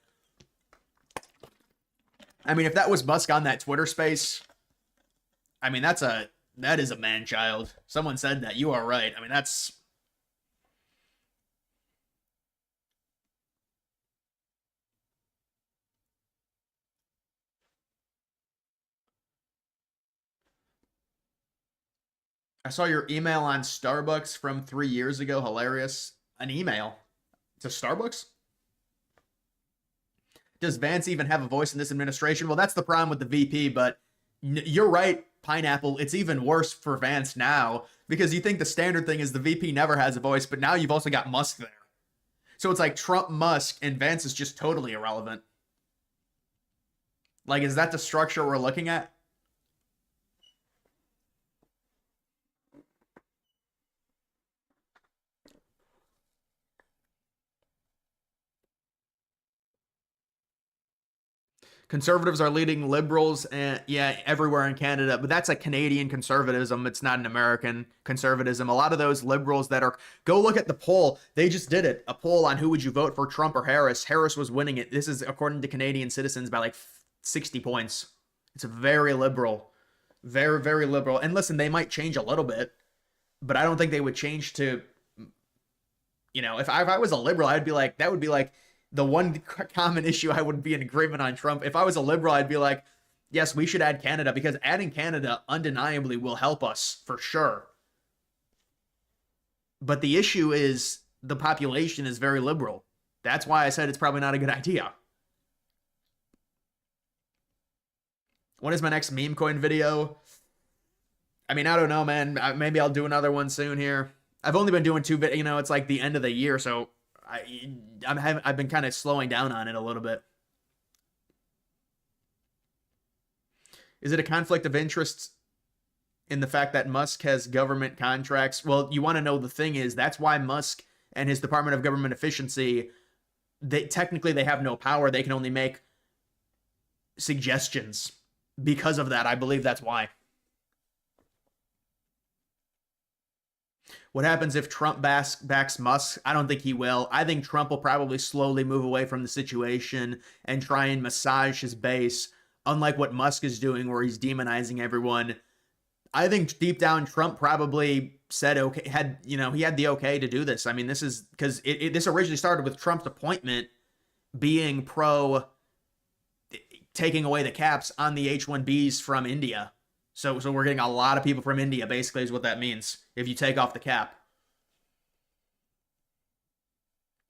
I mean, if that was Musk on that Twitter space, I mean, that is a man-child. Someone said that. You are right. I mean, that's. I saw your email on Starbucks from 3 years ago. Hilarious. An email to Starbucks? Does Vance even have a voice in this administration? Well, that's the problem with the VP, but you're right, Pineapple. It's even worse for Vance now because you think the standard thing is the VP never has a voice, but now you've also got Musk there. So it's like Trump, Musk, and Vance is just totally irrelevant. Like, is that the structure we're looking at? Conservatives are leading liberals and yeah, everywhere in Canada, but that's a Canadian conservatism. It's not an American conservatism. A lot of those liberals that are go look at the poll. They just did it. A poll on who would you vote for, Trump or Harris. Harris was winning it. This is according to Canadian Citizens by like 60 points. It's very liberal. Very, very liberal. And listen, they might change a little bit, but I don't think they would change to if I was a liberal, I'd be like, that would be like the one common issue I would be in agreement on Trump. If I was a liberal, I'd be like, yes, we should add Canada because adding Canada undeniably will help us for sure. But the issue is the population is very liberal. That's why I said it's probably not a good idea. When is my next meme coin video? I mean, I don't know, man. Maybe I'll do another one soon here. I've only been doing two videos. It's like the end of the year, so I've been kind of slowing down on it a little bit. Is it a conflict of interest in the fact that Musk has government contracts? Well, you want to know the thing is that's why Musk and his Department of Government Efficiency, they have no power. They can only make suggestions. Because of that, I believe that's why. What happens if Trump backs Musk? I don't think he will. I think Trump will probably slowly move away from the situation and try and massage his base, unlike what Musk is doing, where he's demonizing everyone. I think deep down, Trump probably said okay, he had the okay to do this. I mean, this is because this originally started with Trump's appointment being pro taking away the caps on the H1Bs from India. So we're getting a lot of people from India, basically, is what that means if you take off the cap.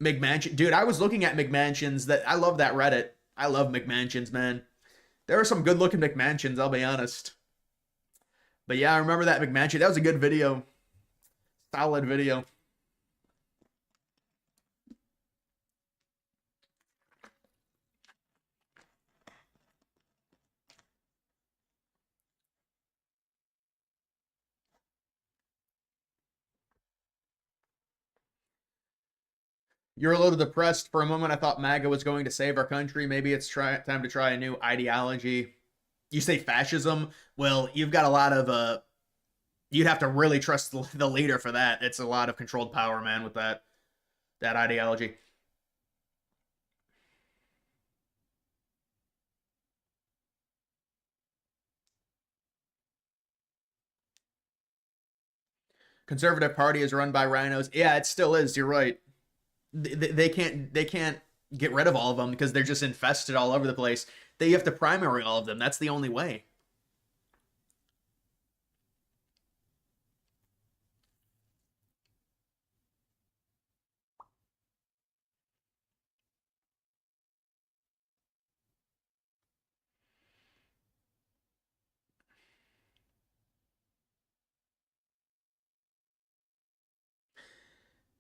McMansion, dude, I was looking at McMansions. That I love that Reddit. I love McMansions, man. There are some good-looking McMansions, I'll be honest. But yeah, I remember that McMansion. That was a good video. Solid video. You're a little depressed. For a moment, I thought MAGA was going to save our country. Maybe it's time to try a new ideology. You say fascism? Well, you've got a lot of you'd have to really trust the leader for that. It's a lot of controlled power, man, with that ideology. Conservative Party is run by rhinos. Yeah, it still is. You're right. They can't get rid of all of them because they're just infested all over the place. They have to primary all of them. That's the only way.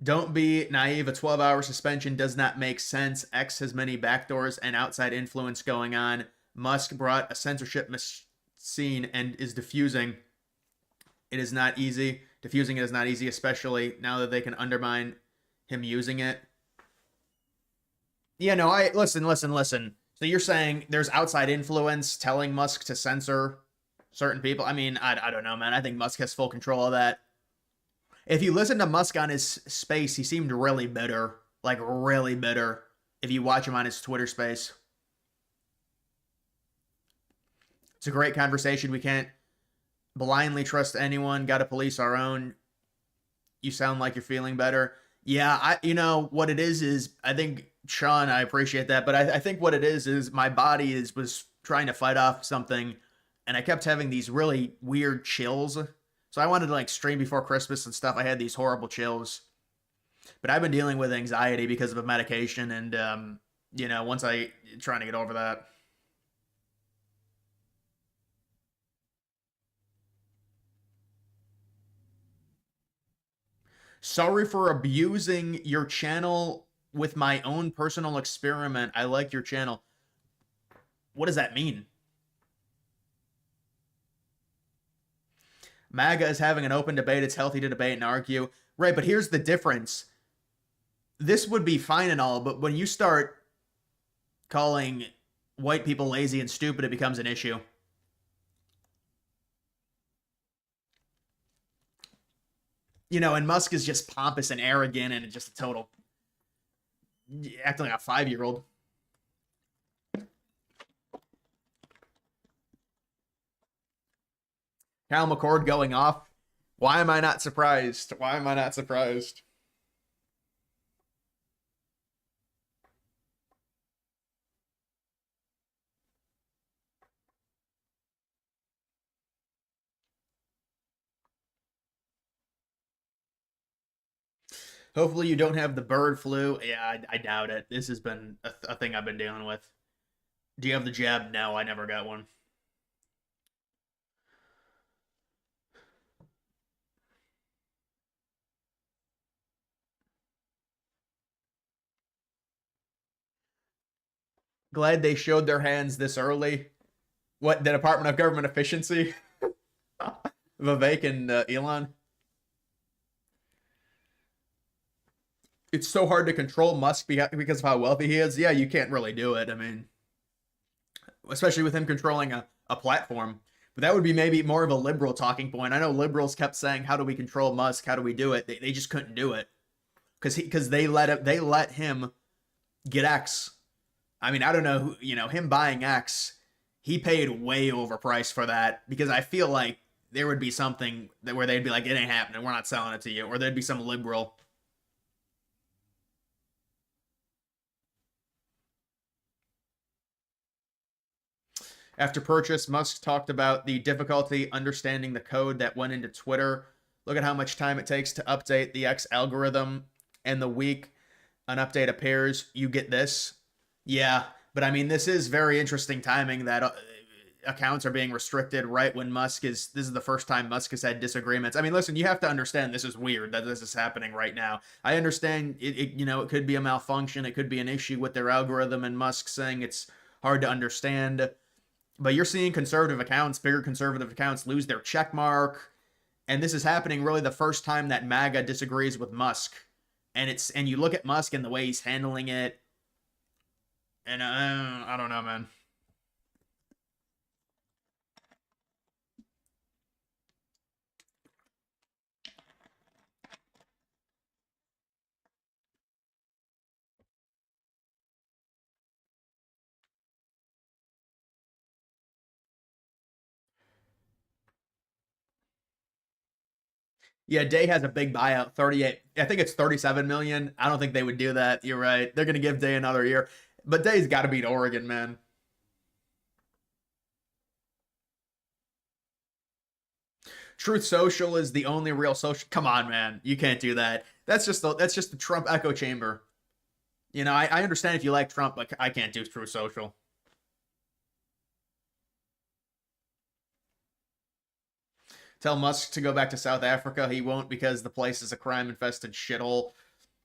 Don't be naive. A 12-hour suspension does not make sense. X has many backdoors and outside influence going on. Musk brought a censorship machine and is diffusing. It is not easy. Diffusing it is not easy, especially now that they can undermine him using it. Yeah, no, I listen. So you're saying there's outside influence telling Musk to censor certain people? I mean, I don't know, man. I think Musk has full control of that. If you listen to Musk on his space, he seemed really bitter, like really bitter. If you watch him on his Twitter space, it's a great conversation. We can't blindly trust anyone. Got to police our own. You sound like you're feeling better. Yeah, you know what it is I think Sean, I appreciate that, but I think what it is my body is was trying to fight off something, and I kept having these really weird chills. So I wanted to like stream before Christmas and stuff. I had these horrible chills, but I've been dealing with anxiety because of a medication, and once I trying to get over that. Sorry for abusing your channel with my own personal experiment. I like your channel. What does that mean? MAGA is having an open debate. It's healthy to debate and argue. Right, but here's the difference. This would be fine and all, but when you start calling white people lazy and stupid, it becomes an issue. And Musk is just pompous and arrogant and just a total acting like a 5-year-old. Cal McCord going off. Why am I not surprised? Why am I not surprised? Hopefully you don't have the bird flu. Yeah, I doubt it. This has been a thing I've been dealing with. Do you have the jab? No, I never got one. Glad they showed their hands this early. What, the Department of Government Efficiency? Vivek and Elon. It's so hard to control Musk because of how wealthy he is. Yeah, you can't really do it. I mean, especially with him controlling a platform. But that would be maybe more of a liberal talking point. I know liberals kept saying, "How do we control Musk? How do we do it?" They just couldn't do it because they let him get X. I mean, I don't know who, him buying X. He paid way overpriced for that because I feel like there would be something that where they'd be like, "It ain't happening. We're not selling it to you," or there'd be some liberal. After purchase, Musk talked about the difficulty understanding the code that went into Twitter. Look at how much time it takes to update the X algorithm, and the week an update appears, you get this. Yeah, but I mean, this is very interesting timing that accounts are being restricted right when this is the first time Musk has had disagreements. I mean, listen, you have to understand this is weird that this is happening right now. I understand it could be a malfunction, it could be an issue with their algorithm, and Musk saying it's hard to understand. But you're seeing conservative accounts, bigger conservative accounts, lose their check mark, and this is happening really the first time that MAGA disagrees with Musk. And you look at Musk and the way he's handling it, and I don't know, man. Yeah, Day has a big buyout, 38. I think it's 37 million. I don't think they would do that. You're right. They're going to give Day another year. But Day's got to beat Oregon, man. Truth Social is the only real social. Come on, man. You can't do that. That's just the Trump echo chamber. I understand if you like Trump, but I can't do Truth Social. Tell Musk to go back to South Africa. He won't because the place is a crime infested shithole.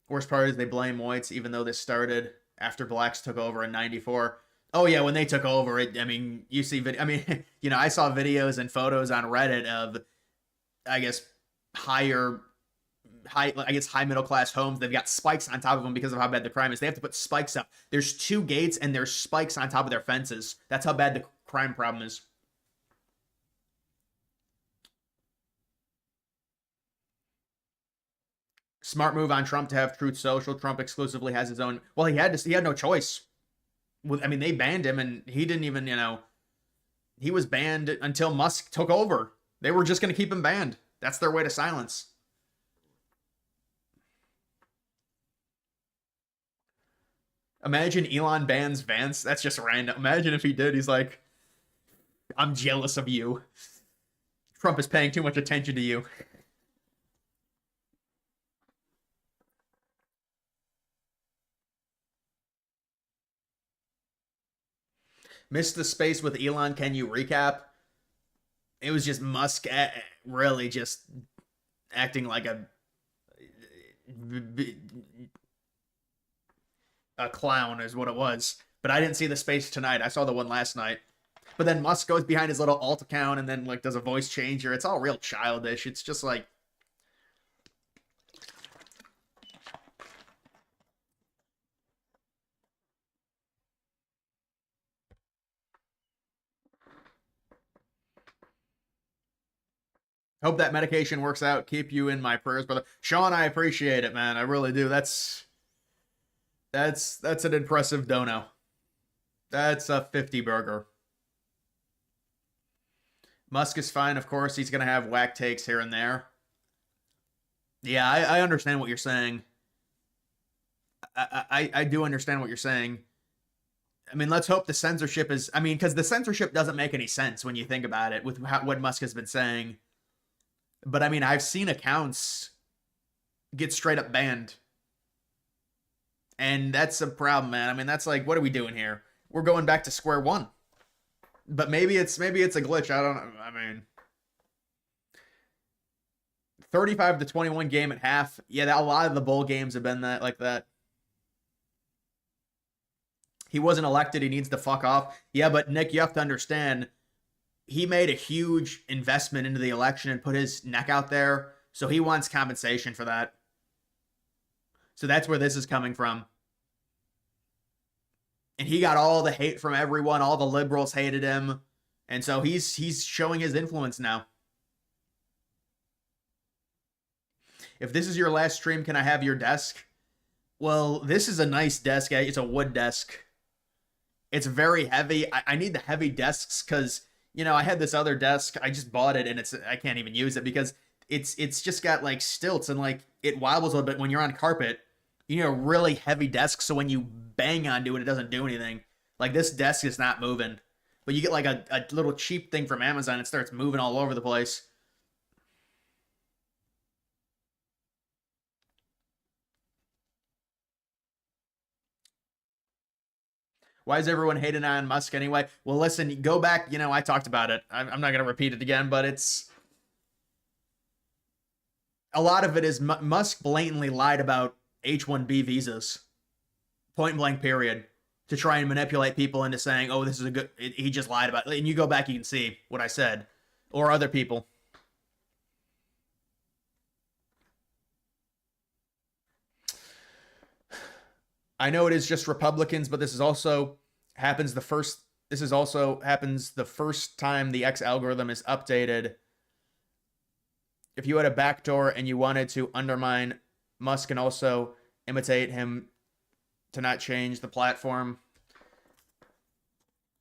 Worst part is they blame whites, even though this started after blacks took over in '94. Oh yeah, when they took over, I mean, you see, I mean, I saw videos and photos on Reddit of, I guess, I guess high middle class homes. They've got spikes on top of them because of how bad the crime is. They have to put spikes up. There's two gates and there's spikes on top of their fences. That's how bad the crime problem is. Smart move on Trump to have Truth Social. Trump exclusively has his own. Well, he had no choice. I mean, they banned him, and he didn't even. He was banned until Musk took over. They were just going to keep him banned. That's their way to silence. Imagine Elon bans Vance. That's just random. Imagine if he did. He's like, I'm jealous of you. Trump is paying too much attention to you. Missed the space with Elon. Can you recap? It was just Musk really just acting like a clown is what it was. But I didn't see the space tonight. I saw the one last night. But then Musk goes behind his little alt account and then like does a voice changer. It's all real childish. It's just like hope that medication works out. Keep you in my prayers, brother. Sean, I appreciate it, man. I really do. That's an impressive dono. That's a 50 burger. Musk is fine, of course. He's gonna have whack takes here and there. Yeah, I understand what you're saying. I do understand what you're saying. I mean, let's hope the censorship is. I mean, because the censorship doesn't make any sense when you think about it with what Musk has been saying. But I mean, I've seen accounts get straight up banned, and that's a problem, man. I mean, that's like, what are we doing here? We're going back to square one. But maybe it's a glitch. I don't know. I mean, 35 to 21 game at half. Yeah, a lot of the bowl games have been that like that. He wasn't elected. He needs to fuck off. Yeah, but Nick, you have to understand, he made a huge investment into the election and put his neck out there. So he wants compensation for that. So that's where this is coming from. And he got all the hate from everyone. All the liberals hated him. And so he's showing his influence now. If this is your last stream, can I have your desk? Well, this is a nice desk. It's a wood desk. It's very heavy. I need the heavy desks because, I had this other desk. I just bought it and I can't even use it because it's just got like stilts and like it wobbles a little bit when you're on carpet. You need a really heavy desk so when you bang onto it, it doesn't do anything. Like this desk is not moving. But you get like a little cheap thing from Amazon, it starts moving all over the place. Why is everyone hating on Musk anyway? Well, listen, go back. I talked about it. I'm not going to repeat it again, but it's a lot of it is Musk blatantly lied about H1B visas, point blank, period, to try and manipulate people into saying, oh, this is a good, he just lied about it. And you go back, you can see what I said, or other people. I know it is just Republicans, but this is also happens the first. This is also happens the first time the X algorithm is updated. If you had a backdoor and you wanted to undermine Musk and also imitate him to not change the platform,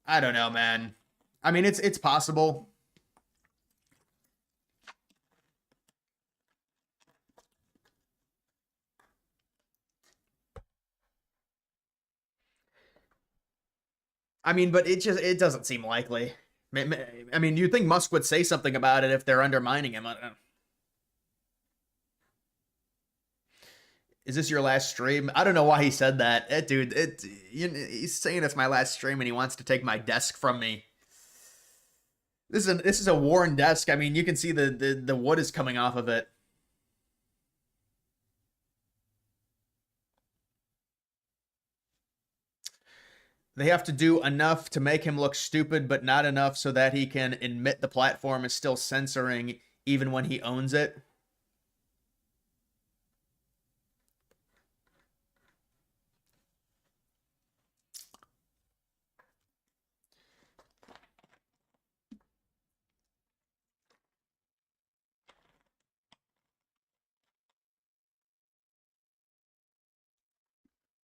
I don't know, man. I mean, it's possible. I mean, but it doesn't seem likely. I mean, you'd think Musk would say something about it if they're undermining him. Is this your last stream? I don't know why he said that. Dude, he's saying it's my last stream and he wants to take my desk from me. This is a worn desk. I mean, you can see the wood is coming off of it. They have to do enough to make him look stupid, but not enough so that he can admit the platform is still censoring even when he owns it.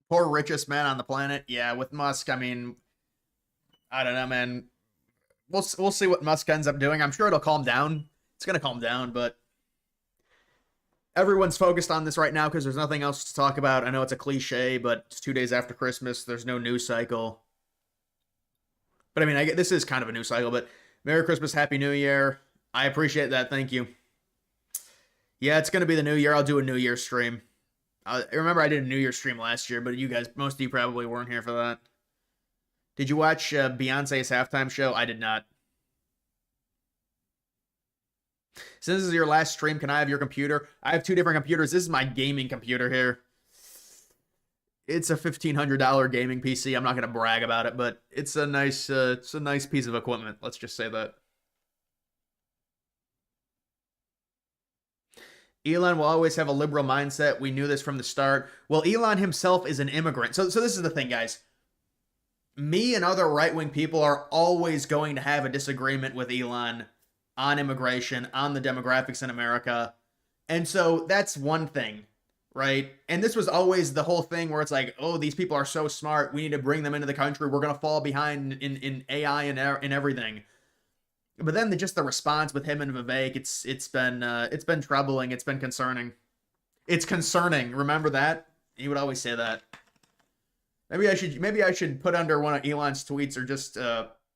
Poor richest man on the planet. Yeah, with Musk, I mean, I don't know, man. We'll see what Musk ends up doing. I'm sure it'll calm down. It's gonna calm down, but everyone's focused on this right now because there's nothing else to talk about. I know it's a cliche, but it's 2 days after Christmas. There's no news cycle. But I mean, this is kind of a news cycle. But Merry Christmas, Happy New Year. I appreciate that. Thank you. Yeah, it's gonna be the new year. I'll do a New Year stream. I remember I did a New Year stream last year, but most of you probably weren't here for that. Did you watch Beyonce's halftime show? I did not. Since this is your last stream, can I have your computer? I have two different computers. This is my gaming computer here. It's a $1,500 gaming PC. I'm not gonna brag about it, but it's a nice piece of equipment. Let's just say that. Elon will always have a liberal mindset. We knew this from the start. Well, Elon himself is an immigrant. So this is the thing, guys. Me and other right-wing people are always going to have a disagreement with Elon on immigration, on the demographics in America. And so that's one thing, right? And this was always the whole thing where it's like, oh, these people are so smart. We need to bring them into the country. We're going to fall behind in AI and everything. But then just the response with him and Vivek, it's been troubling. It's been concerning. It's concerning. Remember that? He would always say that. Maybe I should put under one of Elon's tweets or just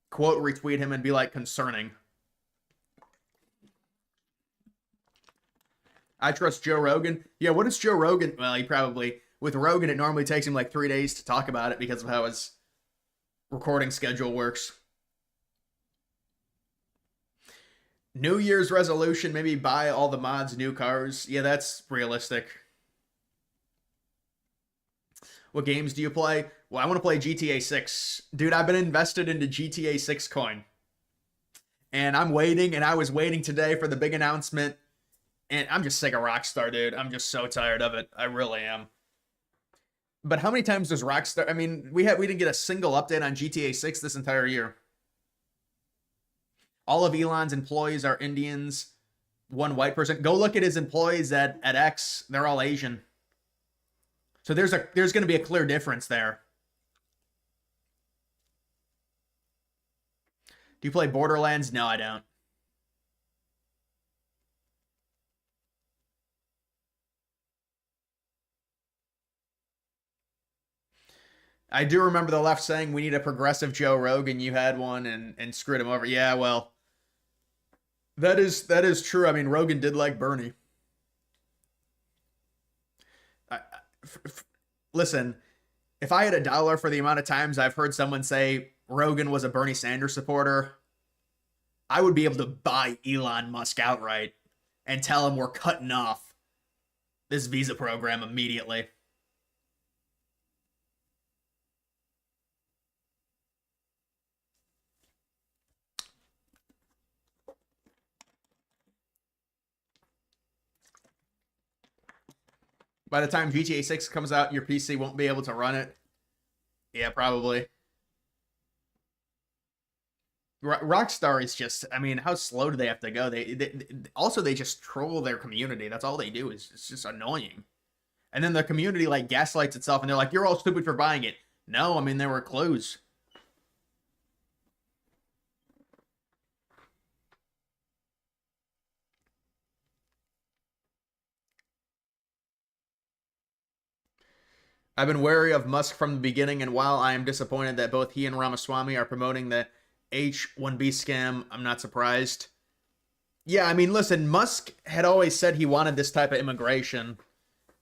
quote retweet him and be like concerning. I trust Joe Rogan. Yeah, what is Joe Rogan? Well, he probably with Rogan it normally takes him like 3 days to talk about it because of how his recording schedule works. New Year's resolution, maybe buy all the mods new cars. Yeah, that's realistic. What games do you play? Well, I want to play GTA 6. Dude, I've been invested into GTA 6 coin. And I'm waiting, and I was waiting today for the big announcement. And I'm just sick of Rockstar, dude. I'm just so tired of it. I really am. But how many times does Rockstar... I mean, we didn't get a single update on GTA 6 this entire year. All of Elon's employees are Indians. One white person. Go look at his employees at X. They're all Asian. So there's going to be a clear difference there. Do you play Borderlands? No, I don't. I do remember the left saying we need a progressive Joe Rogan. You had one and screwed him over. Yeah, well, that is true. I mean, Rogan did like Bernie. Listen, if I had $1 for the amount of times I've heard someone say Rogan was a Bernie Sanders supporter, I would be able to buy Elon Musk outright and tell him we're cutting off this visa program immediately. By the time GTA 6 comes out, your PC won't be able to run it. Yeah, probably. Rockstar is just, I mean, how slow do they have to go? They just troll their community. That's all they do. It's just annoying. And then the community like gaslights itself and they're like, you're all stupid for buying it. No, I mean, there were clues. I've been wary of Musk from the beginning, and while I am disappointed that both he and Ramaswamy are promoting the H1B scam, I'm not surprised. Yeah, I mean, listen, Musk had always said he wanted this type of immigration.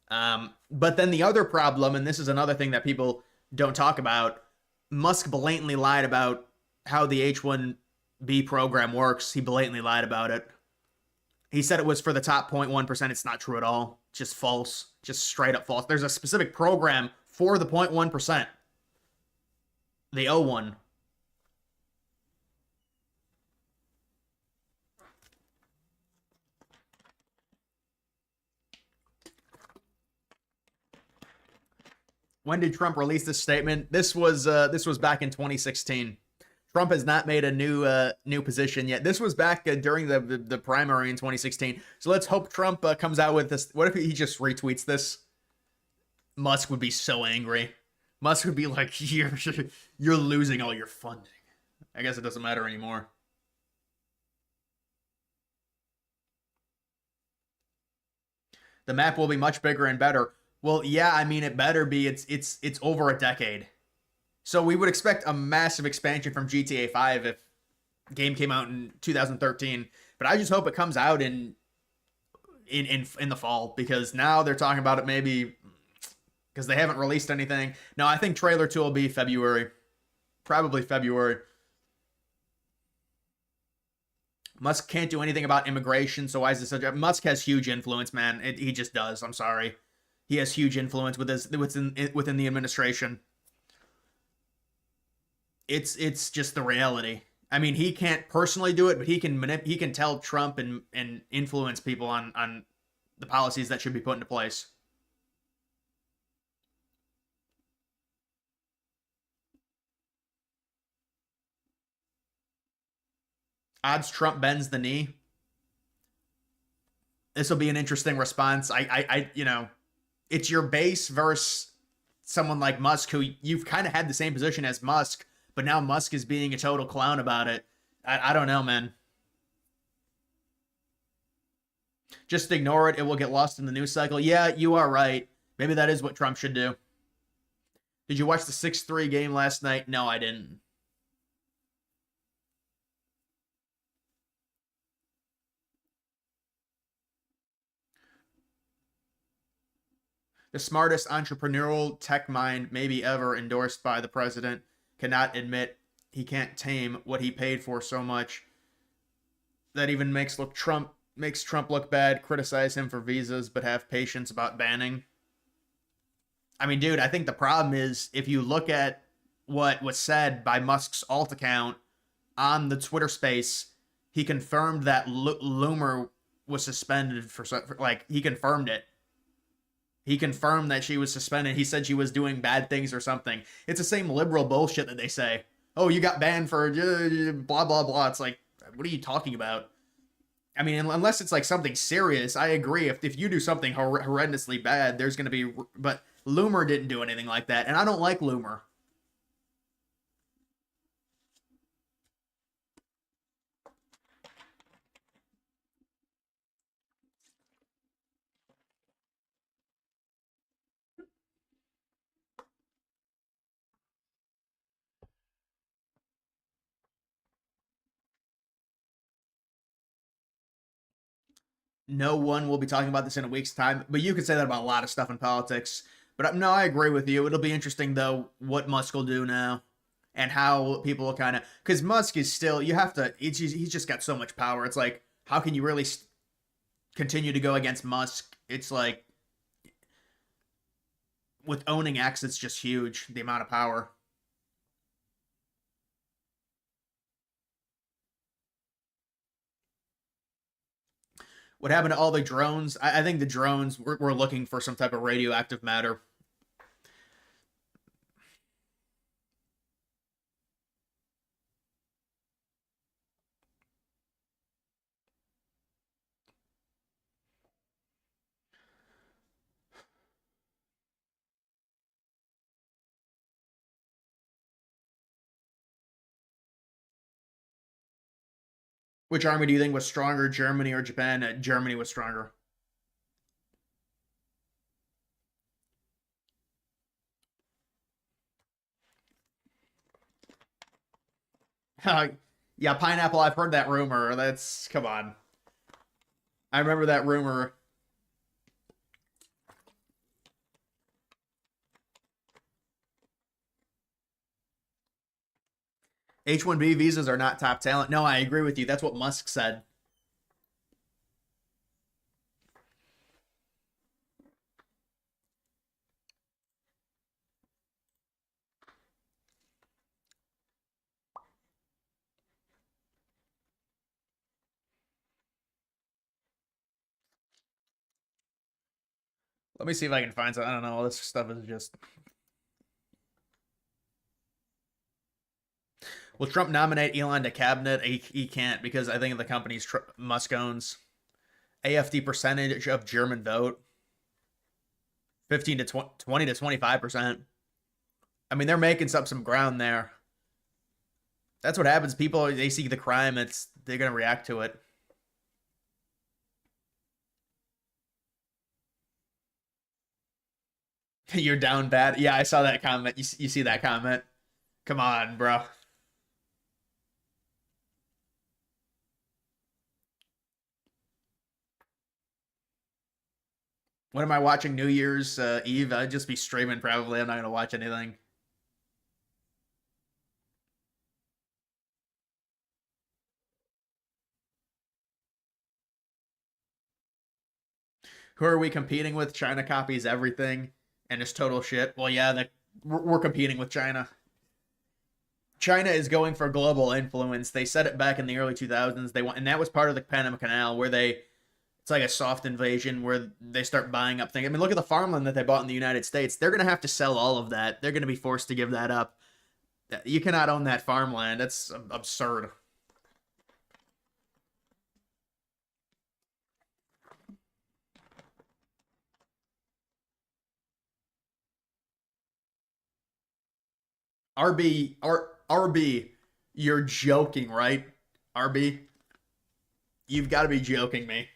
But then the other problem, and this is another thing that people don't talk about, Musk blatantly lied about how the H1B program works. He blatantly lied about it. He said it was for the top 0.1%. It's not true at all. It's just false. Just straight up false. There's a specific program for the 0.1%. The O1. When did Trump release this statement? This was back in 2016. Trump has not made a new position yet. This was back during the primary in 2016. So let's hope Trump comes out with this. What if he just retweets this? Musk would be so angry. Musk would be like, you're losing all your funding. I guess it doesn't matter anymore. The map will be much bigger and better. Well, yeah, I mean it better be. It's over a decade. So we would expect a massive expansion from GTA 5 if game came out in 2013. But I just hope it comes out in the fall, because now they're talking about it maybe because they haven't released anything. No, I think trailer 2 will be February. Probably February. Musk can't do anything about immigration, so why is this such a... Musk has huge influence, man. He just does. I'm sorry. He has huge influence within the administration. It's just the reality. I mean, he can't personally do it, but he can tell Trump and influence people on the policies that should be put into place. Odds Trump bends the knee. This will be an interesting response. It's your base versus someone like Musk, who you've kind of had the same position as Musk, but now Musk is being a total clown about it. I don't know, man. Just ignore it. It will get lost in the news cycle. Yeah, you are right. Maybe that is what Trump should do. Did you watch the 6-3 game last night? No, I didn't. The smartest entrepreneurial tech mind maybe ever endorsed by the president cannot admit he can't tame what he paid for so much. That even makes Trump look bad. Criticize him for visas, but have patience about banning. I mean, dude, I think the problem is if you look at what was said by Musk's alt account on the Twitter space, he confirmed that Loomer was suspended for like, he confirmed it. He confirmed that she was suspended. He said she was doing bad things or something. It's the same liberal bullshit that they say. Oh, you got banned for blah, blah, blah. It's like, what are you talking about? I mean, unless it's like something serious, I agree. If you do something horrendously bad, there's going to be... But Loomer didn't do anything like that, and I don't like Loomer. No one will be talking about this in a week's time, but you could say that about a lot of stuff in politics. But no, I agree with you. It'll be interesting, though, what Musk will do now and how people will kind of... Because Musk is still... You have to... He's just got so much power. It's like, how can you really continue to go against Musk? It's like... With owning X, it's just huge, the amount of power. What happened to all the drones? I think the drones were looking for some type of radioactive matter. Which army do you think was stronger, Germany or Japan? Germany was stronger. Yeah, pineapple. I've heard that rumor. That's come on. I remember that rumor. H1B visas are not top talent. No, I agree with you. That's what Musk said. Let me see if I can find some. I don't know. All this stuff is just. Will Trump nominate Elon to cabinet? He can't because I think the company's Musk owns. AFD percentage of German vote 15 to 20 to 25%. I mean, they're making up some ground there. That's what happens. People they see the crime, they're gonna react to it. You're down bad. Yeah, I saw that comment. You see that comment? Come on, bro. When am I watching New Year's Eve? I'd just be streaming probably. I'm not gonna watch anything. Who are we competing with? China copies everything and it's total shit. Well, yeah, we're competing with China. China is going for global influence. They said it back in the early 2000s. They want, and that was part of the Panama Canal, where it's like a soft invasion where they start buying up things. I mean, look at the farmland that they bought in the United States. They're gonna have to sell all of that. They're gonna be forced to give that up. You cannot own that farmland. That's absurd. RB, you're joking, right? RB, you've got to be joking me.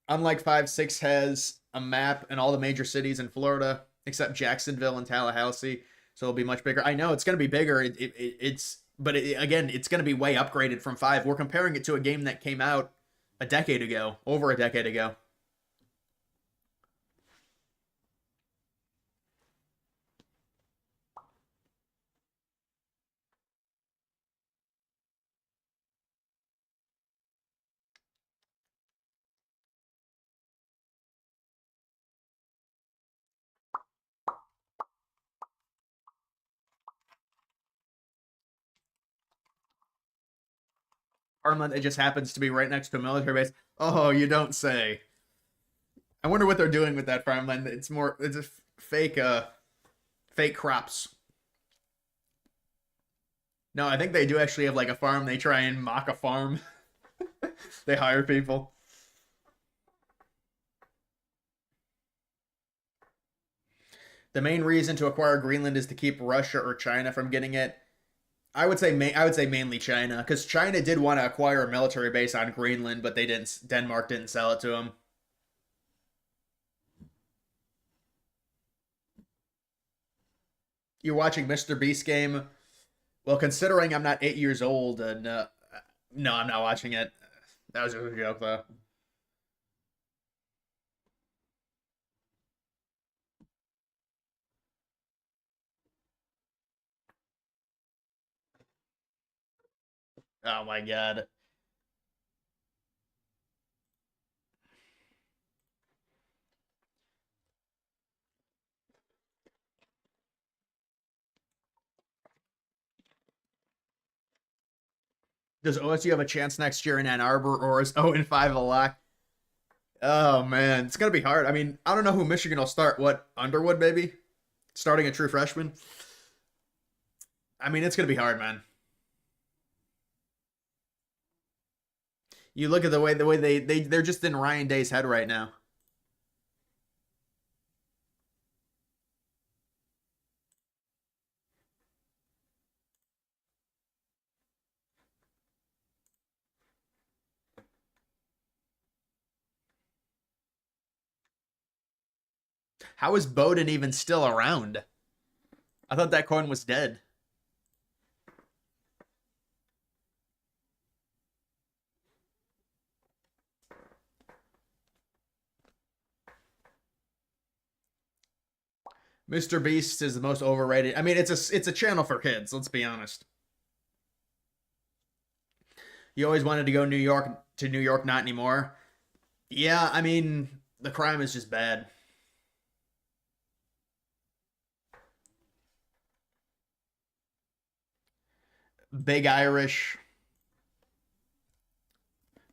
Unlike 5-6 has a map and all the major cities in Florida except Jacksonville and Tallahassee, so it'll be much bigger. I know it's going to be bigger. Again, it's going to be way upgraded from 5. We're comparing it to a game that came out a decade ago, over a decade ago. Farmland, it just happens to be right next to a military base. Oh, you don't say. I wonder what they're doing with that farmland. It's a fake crops. No, I think they do actually have like a farm. They try and mock a farm. They hire people. The main reason to acquire Greenland is to keep Russia or China from getting it. I would say mainly China because China did want to acquire a military base on Greenland, but they didn't. Denmark didn't sell it to them. You're watching Mr. Beast game. Well, considering I'm not 8 years old, and no, I'm not watching it. That was just a joke, though. Oh my god. Does OSU have a chance next year in Ann Arbor, or is 0-5 a lock? Oh man, it's gonna be hard. I mean, I don't know who Michigan will start. What, Underwood maybe starting a true freshman? I mean, it's gonna be hard, man. You look at the way they're just in Ryan Day's head right now. How is Bowden even still around? I thought that coin was dead. Mr. Beast is the most overrated. I mean, it's a channel for kids. Let's be honest. You always wanted to go New York, not anymore. Yeah, I mean, the crime is just bad. Big Irish.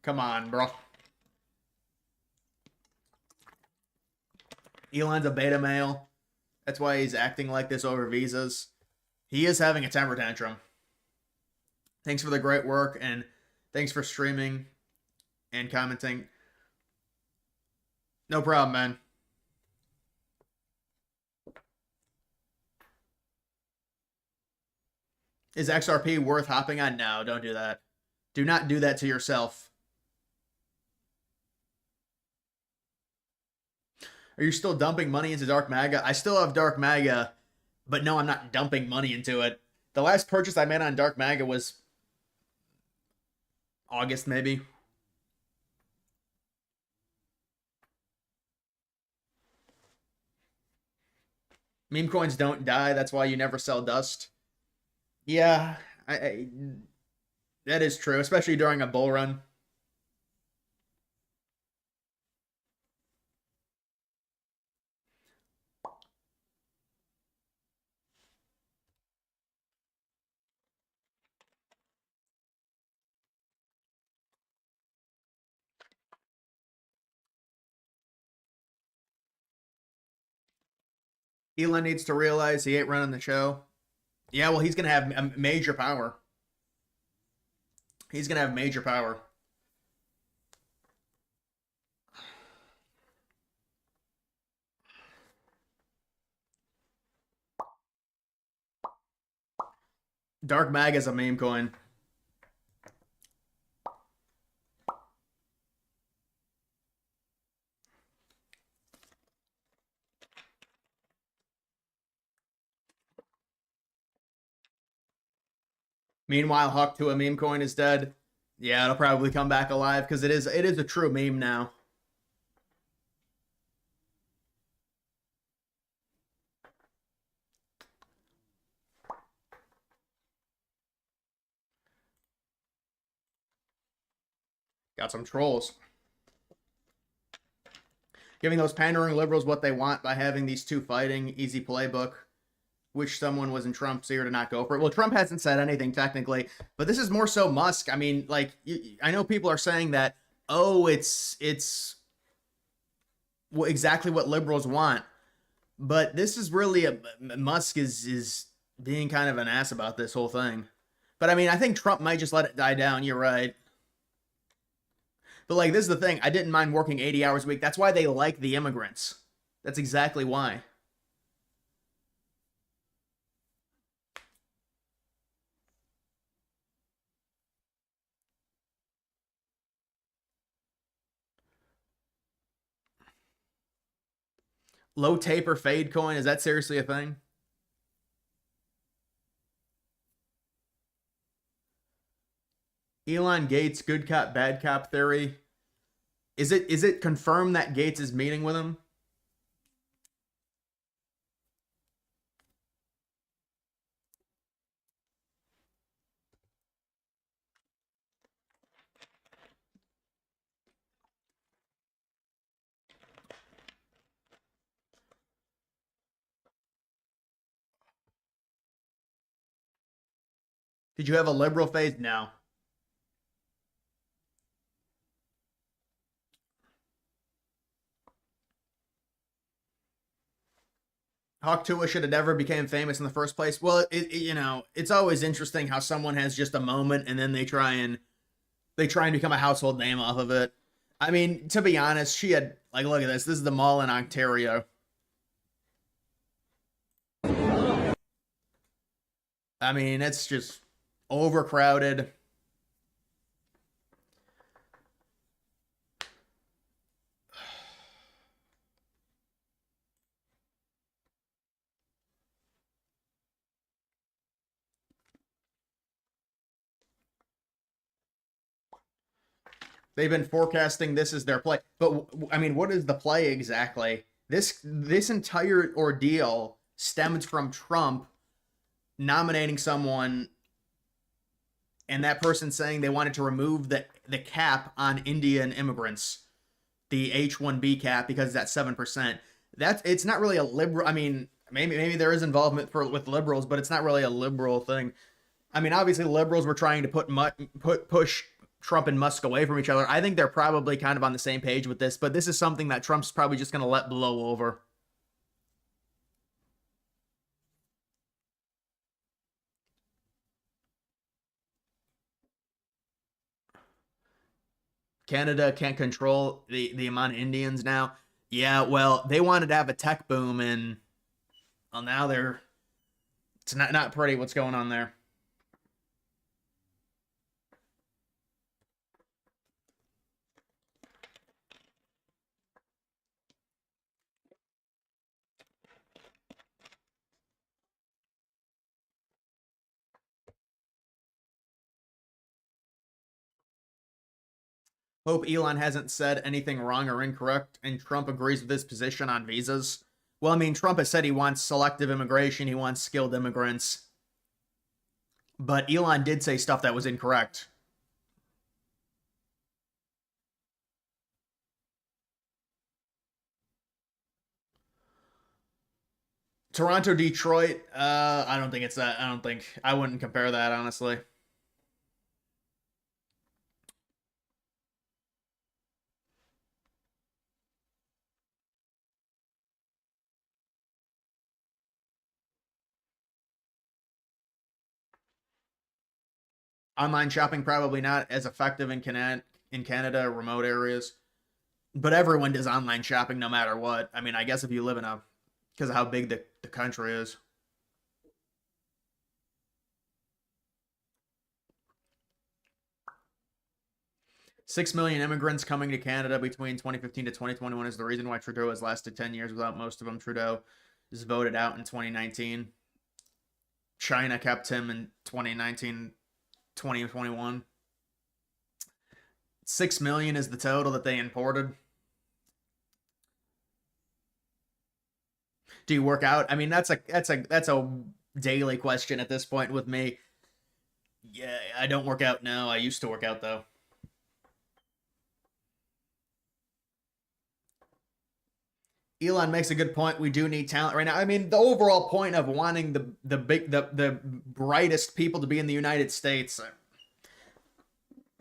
Come on, bro. Elon's a beta male. That's why he's acting like this over visas. He is having a temper tantrum. Thanks for the great work and thanks for streaming and commenting. No problem, man. Is XRP worth hopping on? No, don't do that. Do not do that to yourself. Are you still dumping money into Dark Maga? I still have Dark Maga, but no, I'm not dumping money into it. The last purchase I made on Dark Maga was August, maybe. Meme coins don't die. That's why you never sell dust. Yeah, that is true, especially during a bull run. Elon needs to realize he ain't running the show. Yeah, well, he's gonna have a major power. He's gonna have major power. Dark Mag is a meme coin. Meanwhile, Huck to a meme coin is dead. Yeah, it'll probably come back alive because it is a true meme now. Got some trolls. Giving those pandering liberals what they want by having these two fighting, easy playbook. Wish someone was in Trump's ear to not go for it. Well, Trump hasn't said anything technically, but this is more so Musk. I mean, like, I know people are saying that, oh, it's exactly what liberals want, but this is really Musk is being kind of an ass about this whole thing. But I mean, I think Trump might just let it die down. You're right. But like, this is the thing. I didn't mind working 80 hours a week. That's why they like the immigrants. That's exactly why. Low taper fade coin. Is that seriously a thing? Elon Gates, good cop, bad cop theory. Is it confirmed that Gates is meeting with him? Did you have a liberal phase? No. Hawk Tuah should have never became famous in the first place. Well, it's always interesting how someone has just a moment and then they try and become a household name off of it. I mean, to be honest, she had like look at this. This is the mall in Ontario. I mean, it's just overcrowded. They've been forecasting this as their play. But I mean, what is the play exactly? This entire ordeal stemmed from Trump nominating someone and that person saying they wanted to remove the cap on Indian immigrants, the H1B cap, because it's at 7%. It's not really a liberal. I mean, maybe there is involvement with liberals, but it's not really a liberal thing. I mean, obviously liberals were trying to push Trump and Musk away from each other. I think they're probably kind of on the same page with this, but this is something that Trump's probably just going to let blow over. Canada can't control the amount of Indians now. Yeah, well, they wanted to have a tech boom, and well, now they're it's not pretty what's going on there. Hope Elon hasn't said anything wrong or incorrect, and Trump agrees with his position on visas. Well, I mean, Trump has said he wants selective immigration, he wants skilled immigrants, but Elon did say stuff that was incorrect. Toronto, Detroit. I don't think it's that. I don't think I wouldn't compare that honestly. Online shopping probably not as effective in Canada, remote areas, but everyone does online shopping no matter what. I mean, I guess if you live in a because of how big the country is. 6 million immigrants coming to Canada between 2015 to 2021 is the reason why Trudeau has lasted 10 years without most of them. Trudeau is voted out in 2019. China kept him in 2019, 2021. 6 million is the total that they imported. Do you work out? I mean, that's a daily question at this point with me. Yeah, I don't work out now. I used to work out though. Elon makes a good point. We do need talent right now. I mean, the overall point of wanting the brightest people to be in the United States,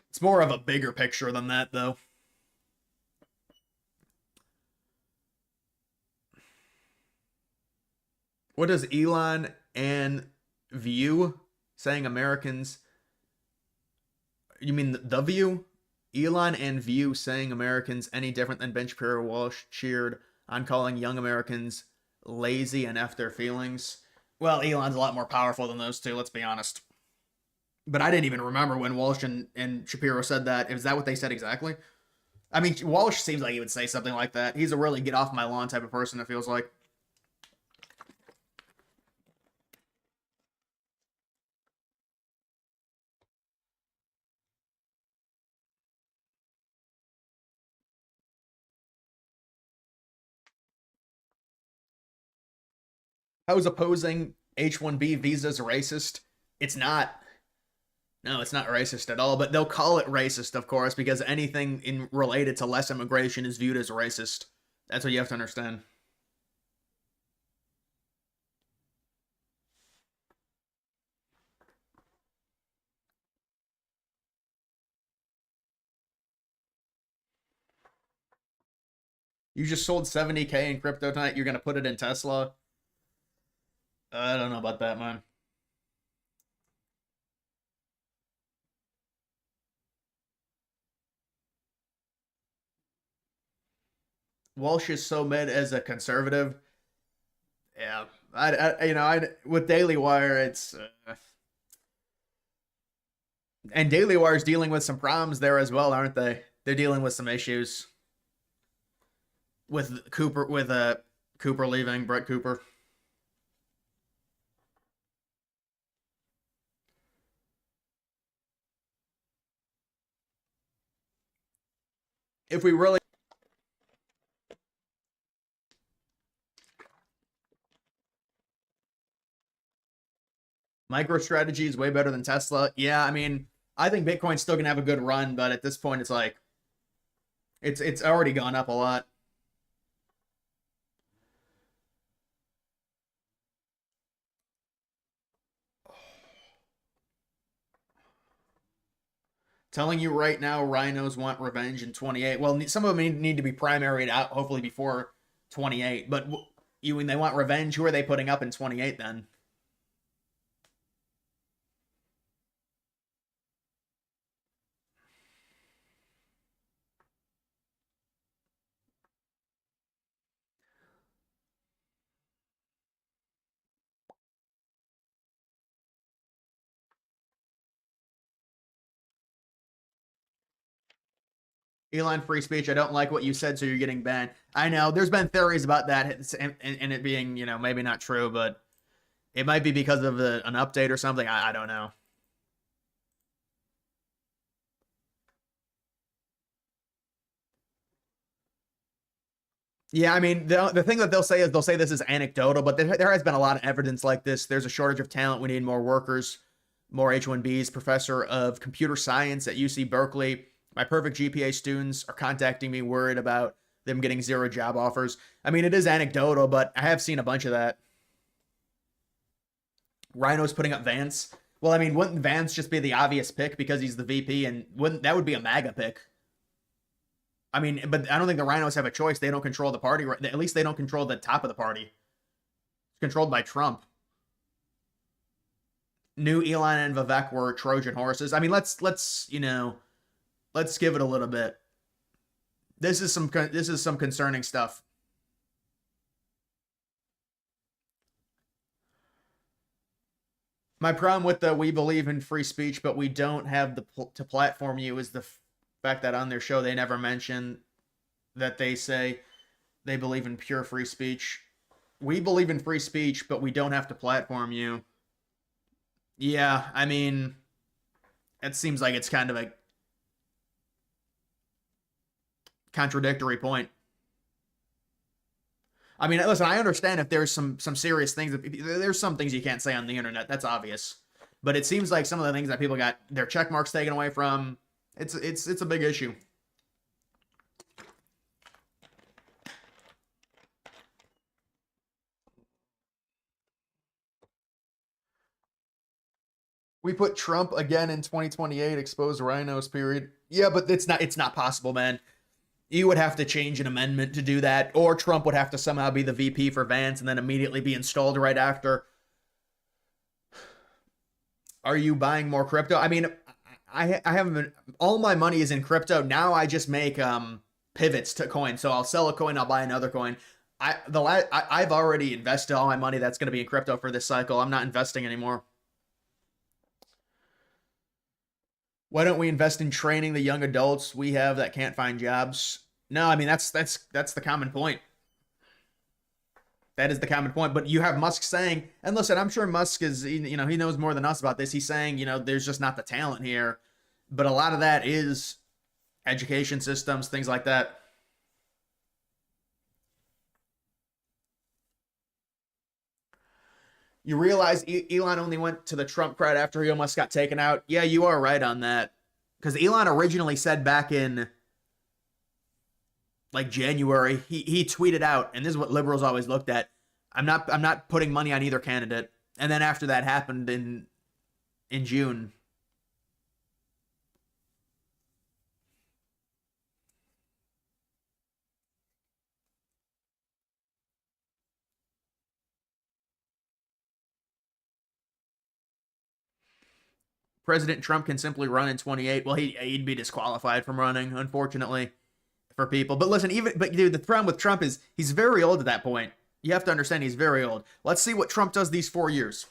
it's more of a bigger picture than that, though. What does Elon and View saying Americans? You mean the View? Elon and View saying Americans any different than Ben Shapiro Walsh cheered on calling young Americans lazy and F their feelings. Well, Elon's a lot more powerful than those two, let's be honest. But I didn't even remember when Walsh and Shapiro said that. Is that what they said exactly? I mean, Walsh seems like he would say something like that. He's a really get off my lawn type of person, it feels like. How is opposing H1B visas racist? It's not. No, it's not racist at all, but they'll call it racist, of course, because anything in related to less immigration is viewed as racist. That's what you have to understand. You just sold 70K in crypto tonight. You're gonna put it in Tesla. I don't know about that, man. Walsh is so mid as a conservative. Yeah, I with Daily Wire, it's and Daily Wire's dealing with some problems there as well, aren't they? They're dealing with some issues with Cooper leaving, Brett Cooper. If we really MicroStrategy is way better than Tesla. Yeah, I mean, I think Bitcoin's still gonna have a good run, but at this point, it's like it's already gone up a lot. Telling you right now, rhinos want revenge in 28. Well, some of them need to be primaried out, hopefully before 28. But you when they want revenge, who are they putting up in 28 then? Elon free speech. I don't like what you said, so you're getting banned. I know. There's been theories about that and it being, maybe not true, but it might be because of an update or something. I don't know. Yeah, I mean, the thing that they'll say is they'll say this is anecdotal, but there has been a lot of evidence like this. There's a shortage of talent. We need more workers, more H1Bs. Professor of computer science at UC Berkeley. My perfect GPA students are contacting me worried about them getting zero job offers. I mean, it is anecdotal, but I have seen a bunch of that. Rhino's putting up Vance. Well, I mean, wouldn't Vance just be the obvious pick because he's the VP, and wouldn't that would be a MAGA pick? I mean, but I don't think the Rhinos have a choice. They don't control the party. At least they don't control the top of the party. It's controlled by Trump. New Elon and Vivek were Trojan horses. I mean, let's let's give it a little bit. This is some concerning stuff. My problem with the we believe in free speech, but we don't have to platform you is the fact that on their show they never mention that they say they believe in pure free speech. We believe in free speech, but we don't have to platform you. Yeah, I mean, it seems like it's kind of a contradictory point. I mean, listen, I understand if there's some serious things. There's some things you can't say on the internet. That's obvious. But it seems like some of the things that people got their check marks taken away from. It's a big issue. We put Trump again in 2028. Expose rhinos. Period. Yeah, but it's not possible, man. You would have to change an amendment to do that, or Trump would have to somehow be the VP for Vance and then immediately be installed right after. Are you buying more crypto? I mean, I haven't been, all my money is in crypto. Now I just make pivots to coin. So I'll sell a coin, I'll buy another coin. I've already invested all my money that's going to be in crypto for this cycle. I'm not investing anymore. Why don't we invest in training the young adults we have that can't find jobs? No, I mean that's the common point. That is the common point. But you have Musk saying, and listen, I'm sure Musk is, he knows more than us about this. He's saying, there's just not the talent here. But a lot of that is education systems, things like that. You realize Elon only went to the Trump crowd after he almost got taken out? Yeah, you are right on that. Because Elon originally said back in like January, he tweeted out, and this is what liberals always looked at. I'm not putting money on either candidate. And then after that happened in June, President Trump can simply run in 28. Well, he'd be disqualified from running, unfortunately, for people. But listen, dude, the problem with Trump is he's very old at that point. You have to understand he's very old. Let's see what Trump does these 4 years.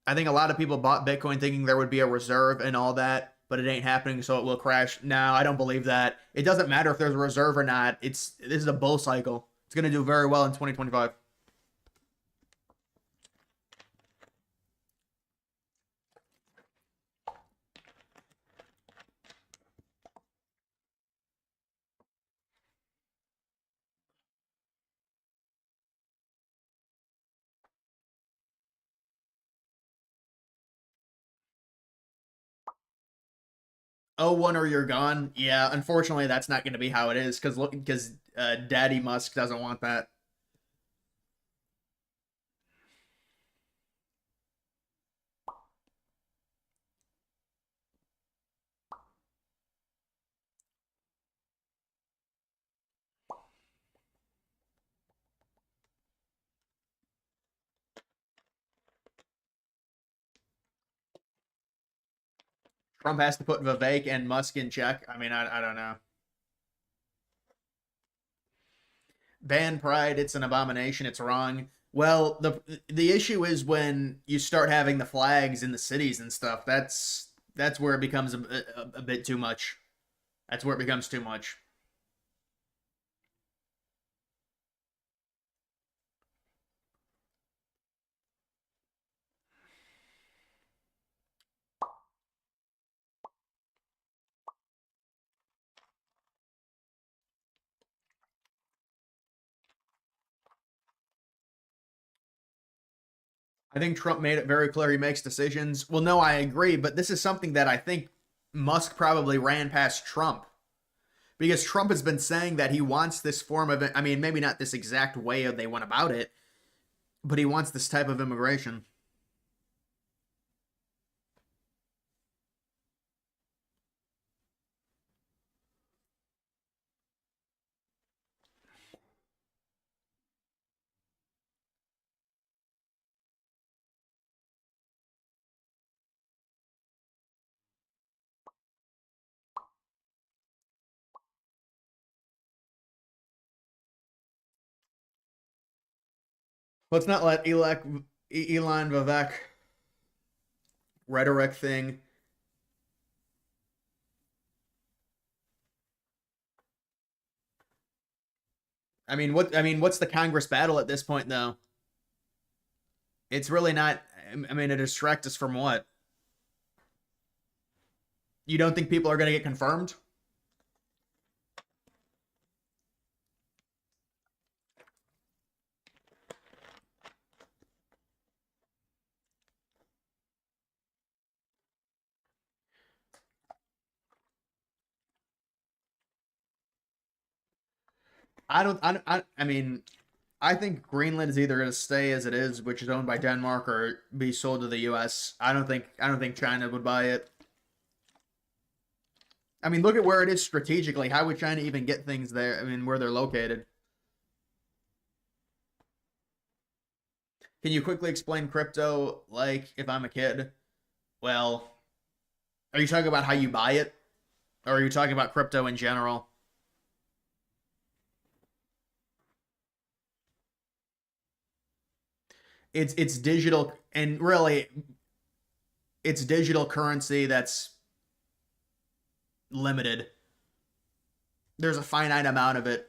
I think a lot of people bought Bitcoin thinking there would be a reserve and all that, but it ain't happening, so it will crash. No, I don't believe that. It doesn't matter if there's a reserve or not. This is a bull cycle. It's going to do very well in 2025. Oh, one or you're gone. Yeah, unfortunately, that's not going to be how it is because Daddy Musk doesn't want that. Trump has to put Vivek and Musk in check. I mean, I don't know. Ban pride. It's an abomination. It's wrong. Well, the issue is when you start having the flags in the cities and stuff. That's where it becomes a bit too much. That's where it becomes too much. I think Trump made it very clear he makes decisions. Well, no, I agree, but this is something that I think Musk probably ran past Trump because Trump has been saying that he wants this form of, I mean, maybe not this exact way they went about it, but he wants this type of immigration. Let's not let Elon Vivek rhetoric thing. I mean, what? I mean, what's the Congress battle at this point, though? It's really not. I mean, to distract us from what? You don't think people are going to get confirmed? I don't. I mean, I think Greenland is either going to stay as it is, which is owned by Denmark, or be sold to the U.S. I don't think. I don't think China would buy it. I mean, look at where it is strategically. How would China even get things there? I mean, where they're located. Can you quickly explain crypto? Like, if I'm a kid, well, are you talking about how you buy it, or are you talking about crypto in general? It's digital, and really, it's digital currency that's limited. There's a finite amount of it.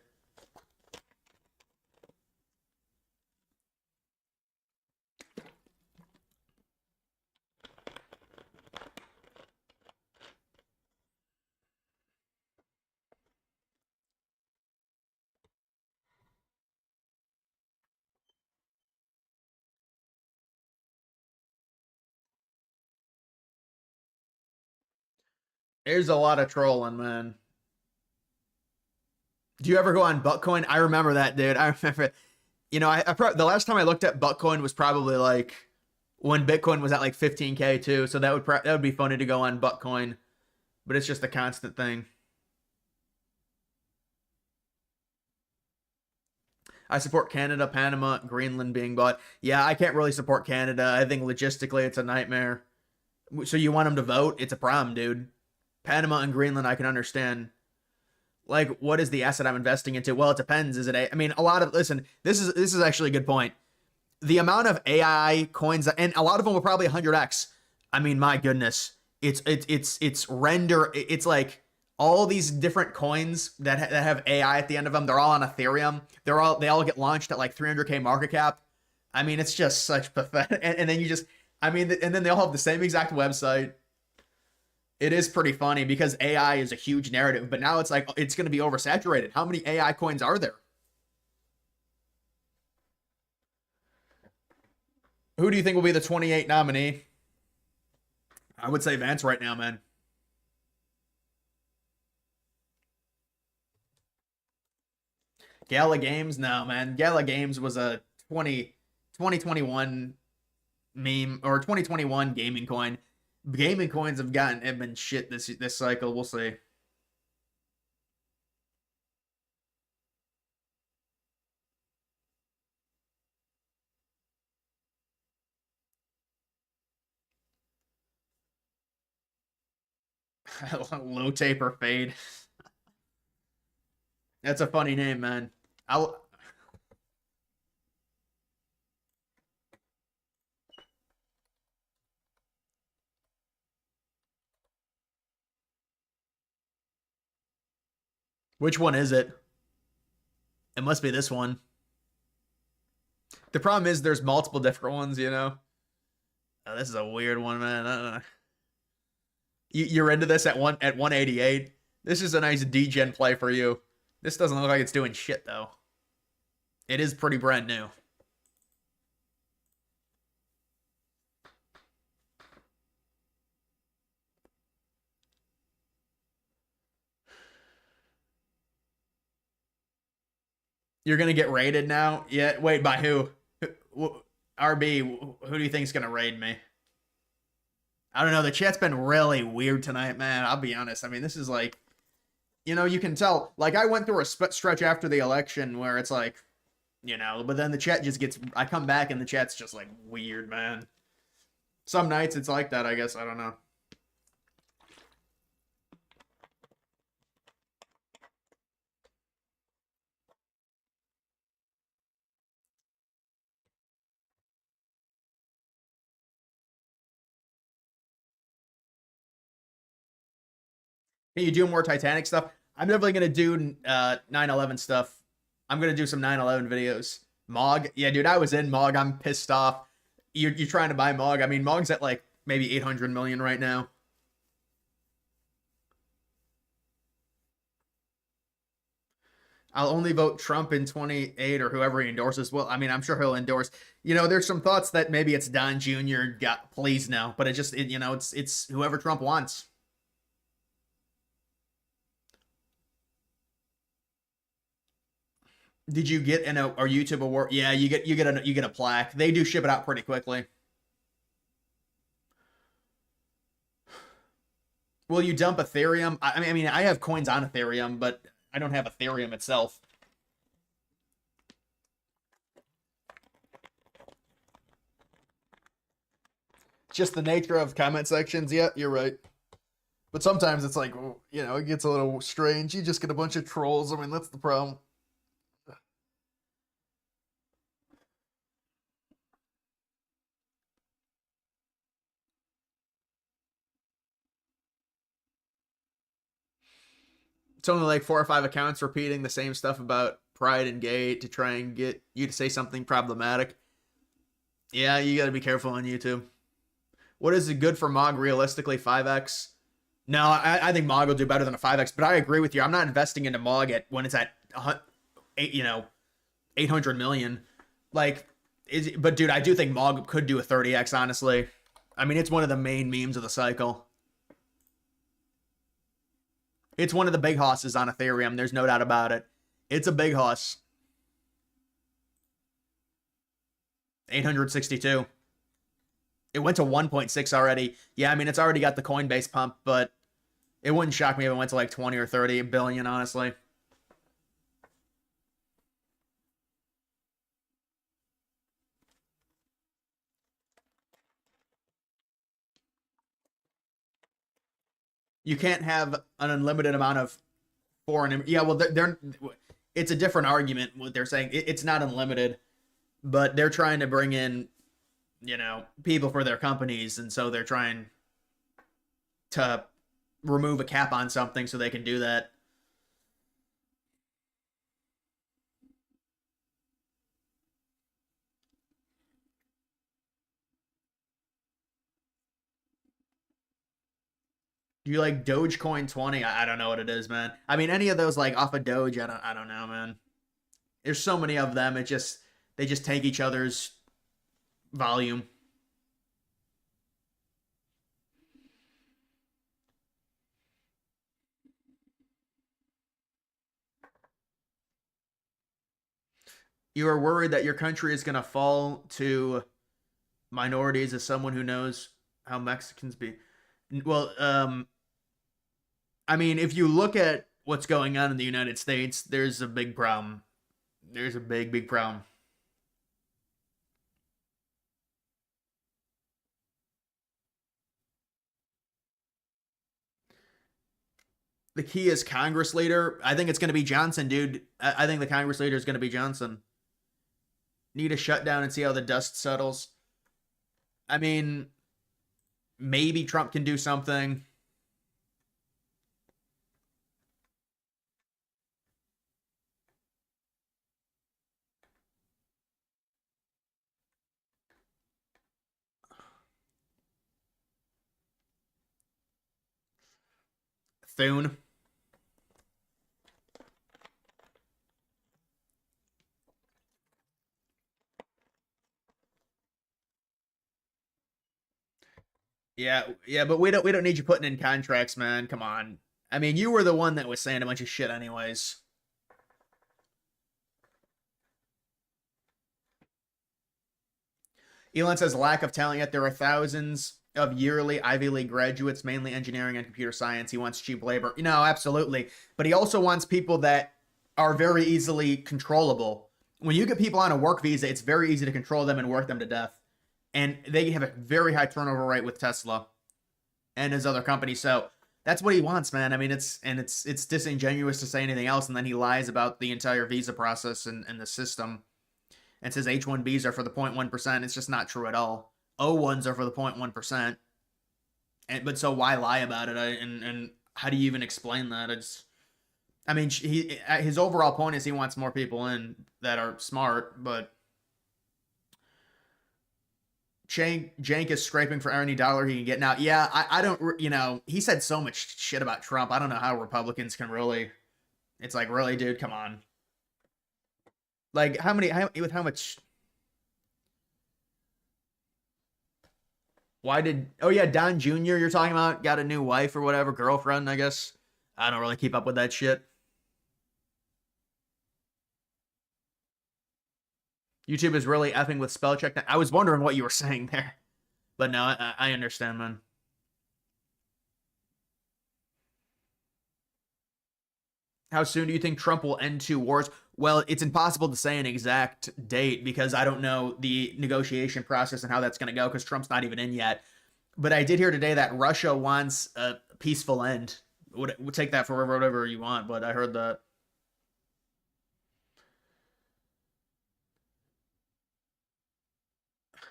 There's a lot of trolling, man. Do you ever go on Buttcoin? I remember that, dude. I remember. The last time I looked at Buttcoin was probably like when Bitcoin was at like 15K too. So that would be funny to go on Buttcoin, but it's just a constant thing. I support Canada, Panama, Greenland being bought. Yeah, I can't really support Canada. I think logistically it's a nightmare. So you want them to vote? It's a problem, dude. Panama and Greenland, I can understand. Like, what is the asset I'm investing into? Well, it depends. Is it I mean, a lot of listen. This is actually a good point. The amount of AI coins, and a lot of them were probably 100x. I mean, my goodness, it's render. It's like all these different coins that have AI at the end of them. They're all on Ethereum. They all get launched at like 300K market cap. I mean, it's just such pathetic. And then you just, I mean, and then they all have the same exact website. It is pretty funny because AI is a huge narrative, but now it's like it's going to be oversaturated. How many AI coins are there? Who do you think will be the 28 nominee? I would say Vance right now, man. Gala Games? No, man. Gala Games was a 2021 meme or 2021 gaming coin. Gaming coins have been shit this cycle. We'll see. Low taper fade. That's a funny name, man. I'll. Which one is it? It must be this one. The problem is there's multiple different ones, you know. Oh, this is a weird one, man. You're into this at 188. This is a nice degen play for you. This doesn't look like it's doing shit though. It is pretty brand new. You're gonna get raided now? Yeah. Wait, by who? RB, who do you think's gonna raid me? I don't know. The chat's been really weird tonight, man. I'll be honest. I mean, this is like, you can tell. Like, I went through a stretch after the election where it's like, but then the chat just gets. I come back and the chat's just like weird, man. Some nights it's like that, I guess. I don't know. Can you do more Titanic stuff? I'm definitely gonna do 9/11 stuff. I'm gonna do some 9/11 videos. Mog, yeah, dude, I was in Mog. I'm pissed off. You're trying to buy Mog. I mean, Mog's at like maybe 800 million right now. I'll only vote Trump in 28 or whoever he endorses. Well, I mean, I'm sure he'll endorse. There's some thoughts that maybe it's Don Jr. Got please no, but it's whoever Trump wants. Did you get a YouTube award? Yeah, you get a plaque. They do ship it out pretty quickly. Will you dump Ethereum? I mean, I have coins on Ethereum, but I don't have Ethereum itself. Just the nature of comment sections. Yeah, you're right. But sometimes it's like, it gets a little strange. You just get a bunch of trolls. I mean, that's the problem. It's only like 4 or 5 accounts repeating the same stuff about Pride and Gay to try and get you to say something problematic. Yeah, you got to be careful on YouTube. What is it good for Mog realistically? 5x? No, I think Mog will do better than a 5x, but I agree with you. I'm not investing into Mog when it's at 800 million. Like, but dude, I do think Mog could do a 30x, honestly. I mean, it's one of the main memes of the cycle. It's one of the big hosses on Ethereum. There's no doubt about it. It's a big hoss. 862. It went to 1.6 already. Yeah, I mean, it's already got the Coinbase pump, but it wouldn't shock me if it went to like 20 or 30 billion, honestly. You can't have an unlimited amount of foreign. Yeah, well, it's a different argument. What they're saying, it's not unlimited, but they're trying to bring in, people for their companies, and so they're trying to remove a cap on something so they can do that. Do you like Dogecoin 20? I don't know what it is, man. I mean, any of those like off of Doge, I don't know, man. There's so many of them. They just take each other's volume. You are worried that your country is going to fall to minorities as someone who knows how Mexicans be. Well, I mean, if you look at what's going on in the United States, there's a big problem. There's a big, big problem. The key is Congress leader. I think it's going to be Johnson, dude. I think the Congress leader is going to be Johnson. Need a shutdown and see how the dust settles. I mean, maybe Trump can do something. Thune. Yeah, but we don't need you putting in contracts, man. Come on. I mean, you were the one that was saying a bunch of shit, anyways. Elon says lack of talent, yet there are thousands of yearly Ivy League graduates, mainly engineering and computer science. He wants cheap labor. You know, absolutely. But he also wants people that are very easily controllable. When you get people on a work visa, it's very easy to control them and work them to death. And they have a very high turnover rate with Tesla and his other companies. So that's what he wants, man. I mean, it's disingenuous to say anything else, and then he lies about the entire visa process and the system and says H1Bs are for the 0.1%. It's just not true at all. O1s are for the 0.1%. But so why lie about it? And how do you even explain that? I mean, his overall point is he wants more people in that are smart, but Jank is scraping for any dollar he can get. Now, yeah, I don't, he said so much shit about Trump. I don't know how Republicans can really, it's like, really, dude, come on. Like, with how much, why did, oh yeah, Don Jr. you're talking about, got a new wife or whatever, girlfriend, I guess. I don't really keep up with that shit. YouTube is really effing with spell check. I was wondering what you were saying there. But no, I understand, man. How soon do you think Trump will end two wars? Well, it's impossible to say an exact date because I don't know the negotiation process and how that's going to go because Trump's not even in yet. But I did hear today that Russia wants a peaceful end. Would take that for whatever you want, but I heard that.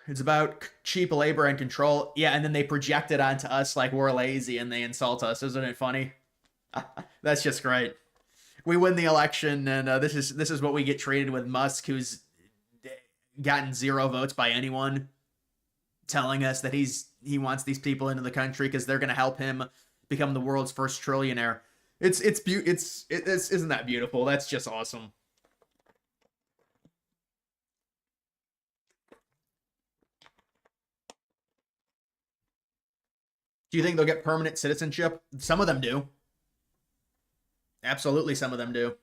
It's about cheap labor and control. Yeah, and then they project it onto us like we're lazy and they insult us. Isn't it funny? That's just great. We win the election, and this is what we get treated with Musk, who's gotten zero votes by anyone, telling us that he wants these people into the country because they're going to help him become the world's first trillionaire. Isn't that beautiful? That's just awesome. Do you think they'll get permanent citizenship? Some of them do. Absolutely, some of them do.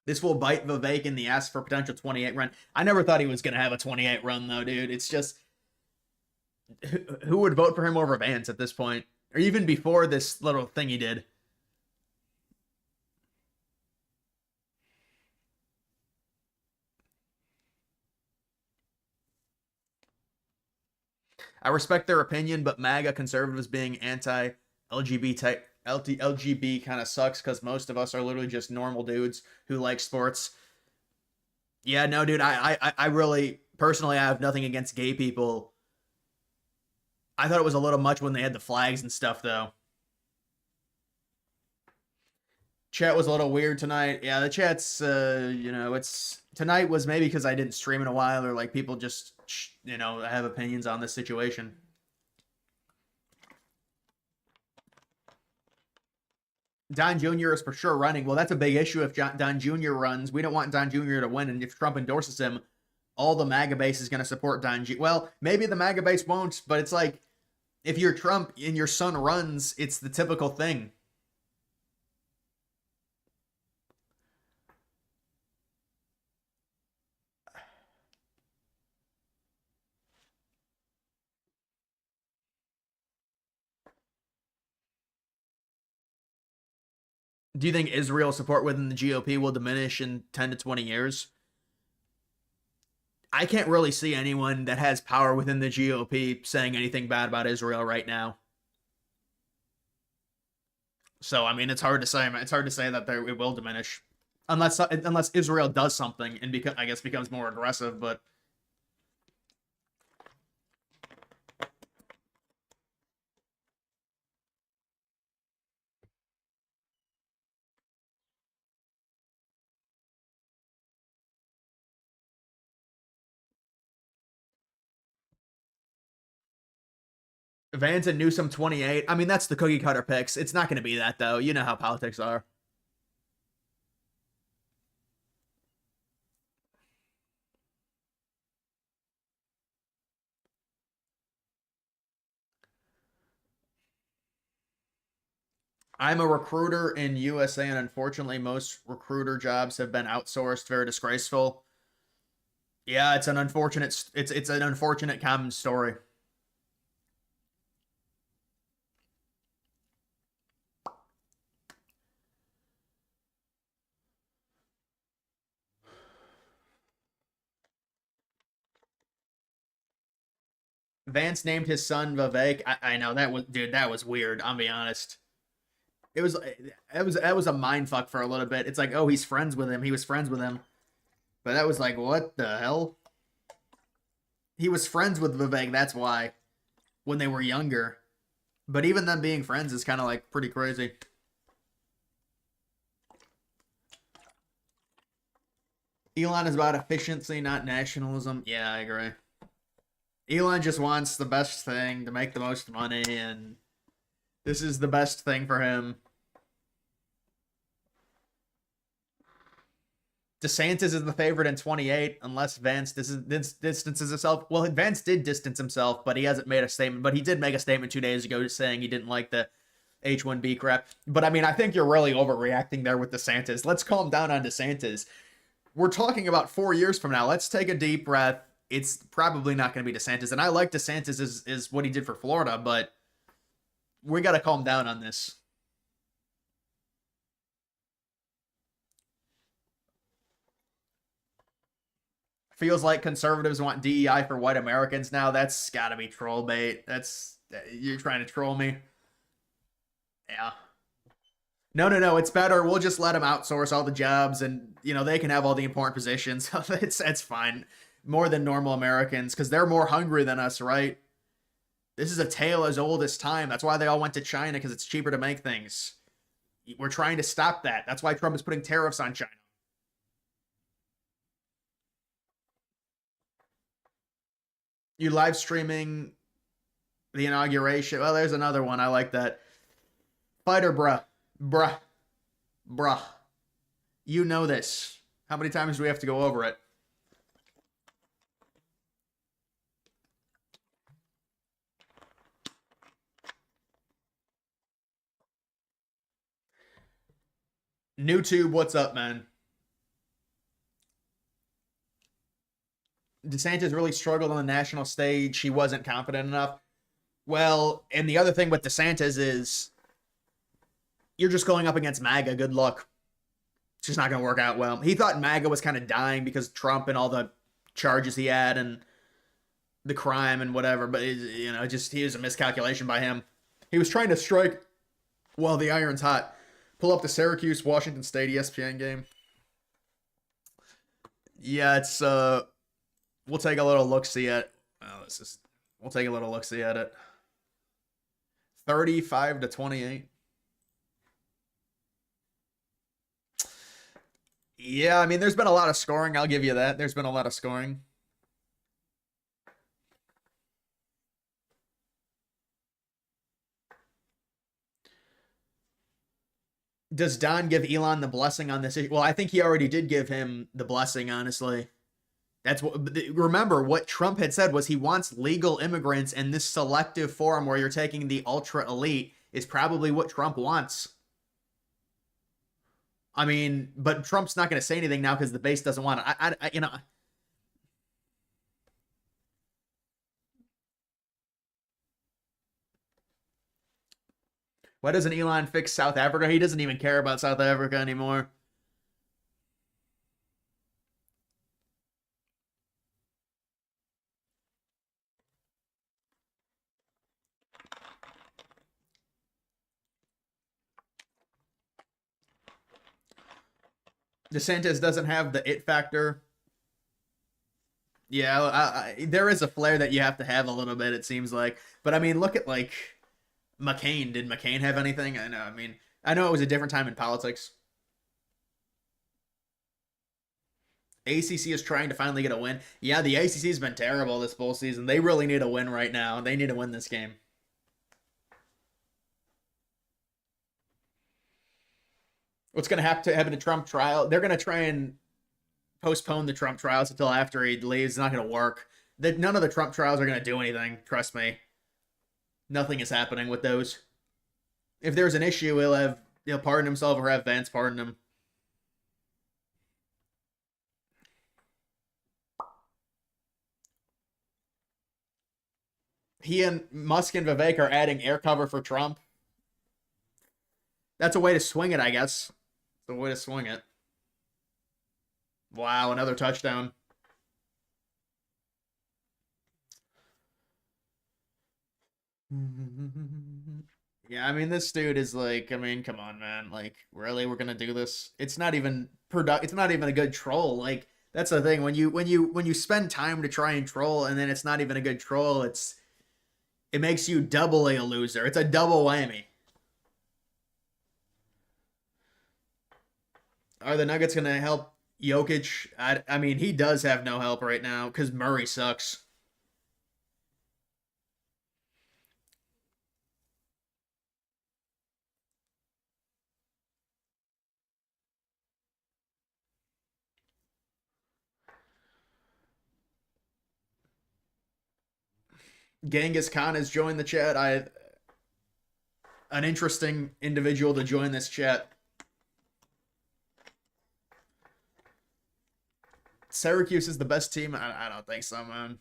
This will bite Vivek in the ass for potential 28 run. I never thought he was going to have a 28 run, though, dude. It's just, who would vote for him over Vance at this point? Or even before this little thing he did. I respect their opinion, but MAGA conservatives being anti-LGBT LGB kind of sucks because most of us are literally just normal dudes who like sports. Yeah, no, dude, I really personally I have nothing against gay people. I thought it was a little much when they had the flags and stuff, though. Chat was a little weird tonight. Yeah, the chat's it's tonight was maybe because I didn't stream in a while or like people just have opinions on this situation. Don Jr. is for sure running. Well, that's a big issue if Don Jr. runs. We don't want Don Jr. to win, and if Trump endorses him, all the MAGA base is going to support Don G. Well, maybe the MAGA base won't, but it's like if you're Trump and your son runs, it's the typical thing. Do you think Israel support within the GOP will diminish in 10 to 20 years? I can't really see anyone that has power within the GOP saying anything bad about Israel right now. So I mean, it's hard to say. It's hard to say that it will diminish, unless Israel does something and I guess becomes more aggressive. But Vance and Newsom 28. I mean, that's the cookie cutter picks. It's not going to be that though. You know how politics are. I'm a recruiter in USA, and unfortunately, most recruiter jobs have been outsourced. Very disgraceful. Yeah, it's an unfortunate. It's an unfortunate common story. Vance named his son Vivek. I know that was dude. That was weird. I'll be honest. It was a mind fuck for a little bit. It's like, oh, he's friends with him. He was friends with him, but that was like, what the hell? He was friends with Vivek. That's why when they were younger. But even them being friends is kind of like pretty crazy. Elon is about efficiency, not nationalism. Yeah, I agree. Elon just wants the best thing to make the most money, and this is the best thing for him. DeSantis is the favorite in 28, unless Vance distances himself. Well, Vance did distance himself, but he hasn't made a statement. But he did make a statement 2 days ago saying he didn't like the H1B crap. But I mean, I think you're really overreacting there with DeSantis. Let's calm down on DeSantis. We're talking about 4 years from now. Let's take a deep breath. It's probably not going to be DeSantis. And I like DeSantis is what he did for Florida, but we got to calm down on this. Feels like conservatives want DEI for white Americans now. That's got to be troll bait. You're trying to troll me. Yeah. No, no, no. It's better. We'll just let them outsource all the jobs, and they can have all the important positions. It's fine. More than normal Americans, because they're more hungry than us, right? This is a tale as old as time. That's why they all went to China, because it's cheaper to make things. We're trying to stop that. That's why Trump is putting tariffs on China. You live streaming the inauguration. Well, there's another one. I like that. Fighter, bruh. Bruh. Bruh. You know this. How many times do we have to go over it? NewTube, what's up, man? DeSantis really struggled on the national stage. He wasn't confident enough. Well, and the other thing with DeSantis is you're just going up against MAGA. Good luck. It's just not going to work out well. He thought MAGA was kind of dying because Trump and all the charges he had and the crime and whatever, but just he was a miscalculation by him. He was trying to strike while the iron's hot. Pull up the Syracuse Washington State ESPN game. Yeah, it's we'll take a little look see at. Oh, we'll take a little look see at it. 35-28. Yeah, I mean, there's been a lot of scoring. I'll give you that. There's been a lot of scoring. Does Don give Elon the blessing on this issue? Well, I think he already did give him the blessing, honestly. That's what. Remember, what Trump had said was he wants legal immigrants, and this selective form where you're taking the ultra elite is probably what Trump wants. I mean, but Trump's not going to say anything now because the base doesn't want it. You know. Why doesn't Elon fix South Africa? He doesn't even care about South Africa anymore. DeSantis doesn't have the it factor. Yeah, there is a flair that you have to have a little bit, it seems like. But I mean, look at like McCain. Did McCain have anything? I know. I mean, I know it was a different time in politics. ACC is trying to finally get a win. Yeah, the ACC's been terrible this bowl season. They really need a win right now. They need to win this game. What's going to have to happen to Trump trial? They're going to try and postpone the Trump trials until after he leaves. It's not going to work. None of the Trump trials are going to do anything. Trust me. Nothing is happening with those. If there's an issue, he'll pardon himself or have Vance pardon him. He and Musk and Vivek are adding air cover for Trump. That's a way to swing it, I guess. It's a way to swing it. Wow, another touchdown. Yeah, I mean, this dude is like, I mean, come on, man. Like, really, we're gonna do this? It's not even It's not even a good troll. Like, that's the thing. When you spend time to try and troll, and then it's not even a good troll, it makes you doubly a loser. It's a double whammy. Are the Nuggets gonna help Jokic? I mean, he does have no help right now because Murray sucks. Genghis Khan has joined the chat. An interesting individual to join this chat. Syracuse is the best team. I don't think so, man.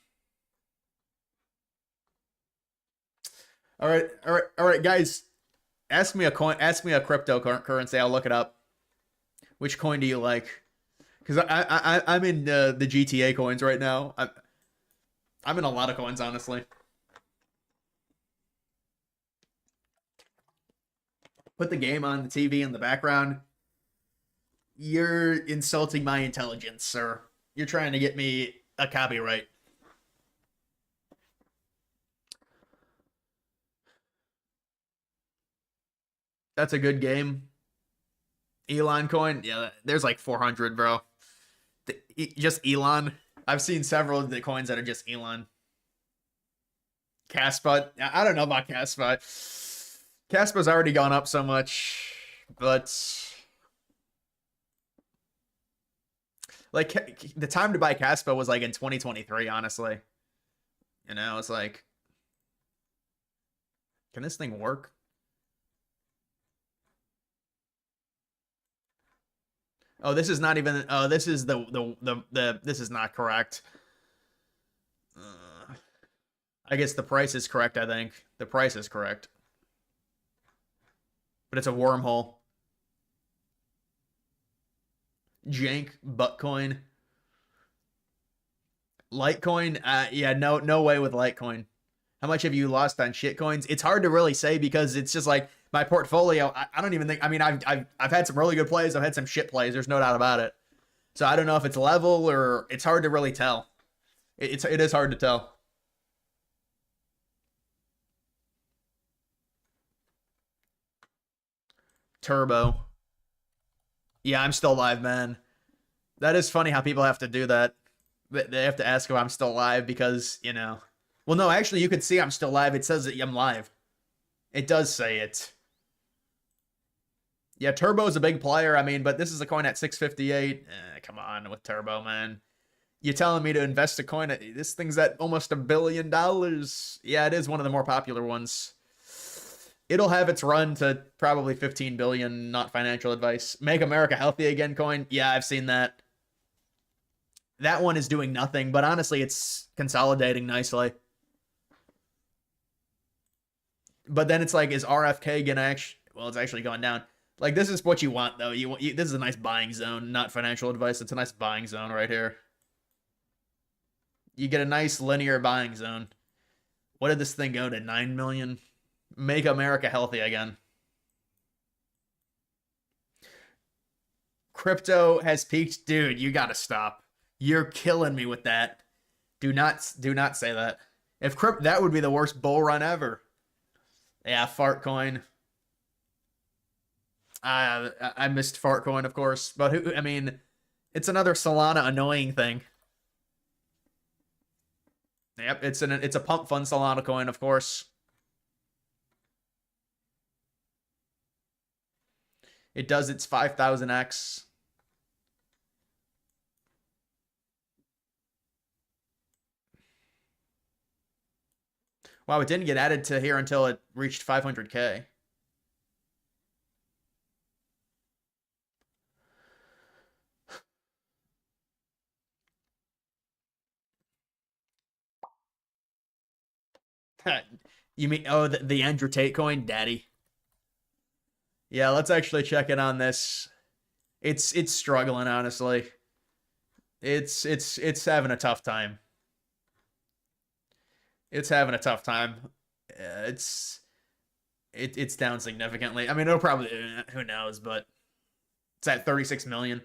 All right, guys. Ask me a coin. Ask me a cryptocurrency. I'll look it up. Which coin do you like? Because I'm in the GTA coins right now. I'm in a lot of coins, honestly. Put the game on the TV in the background. You're insulting my intelligence, sir. You're trying to get me a copyright. That's a good game. Elon coin, yeah, there's like 400, bro. Just Elon. I've seen several of the coins that are just Elon. Caspa, I don't know about Caspa. Caspa's already gone up so much, but like the time to buy Caspa was like in 2023, honestly. You know, it's like, can this thing work? Oh, this is not even. Oh, this is the. This is not correct. I guess the price is correct. I think the price is correct, but it's a wormhole. Jank Buttcoin. Litecoin. Yeah, no way with Litecoin. How much have you lost on shitcoins? It's hard to really say because it's just like my portfolio. I don't even think. I mean, I've had some really good plays. I've had some shit plays. There's no doubt about it. So I don't know if it's level or it's hard to really tell. It is hard to tell. Turbo. Yeah, I'm still live, man. That is funny how people have to do that. They have to ask if I'm still live because, you know. Well, no, actually, you can see I'm still live. It says that I'm live. It does say it. Yeah, Turbo's a big player. I mean, but this is a coin at 658. Come on with Turbo, man. You telling me to invest a coin? This thing's at almost $1 billion. Yeah, it is one of the more popular ones. It'll have its run to probably 15 billion. Not financial advice. Make America Healthy Again coin. Yeah, I've seen that. That one is doing nothing, but honestly, it's consolidating nicely. But then it's like, is RFK gonna actually? Well, it's actually gone down. Like, this is what you want, though. This is a nice buying zone, not financial advice. It's a nice buying zone right here. You get a nice linear buying zone. What did this thing go to? 9 million? Make America Healthy Again. Crypto has peaked. Dude, you gotta stop. You're killing me with that. Do not say that. If that would be the worst bull run ever. Yeah, fart coin. I missed fart coin, of course, but who? I mean, it's another Solana annoying thing. Yep, it's a pump fund Solana coin, of course. It does its 5000x. Wow, it didn't get added to here until it reached 500K. You mean, oh, the Andrew Tate coin? Daddy. Yeah, let's actually check it on this. It's struggling, honestly. It's having a tough time. It's having a tough time. It's down significantly. I mean, it'll probably, who knows, but it's at 36 million.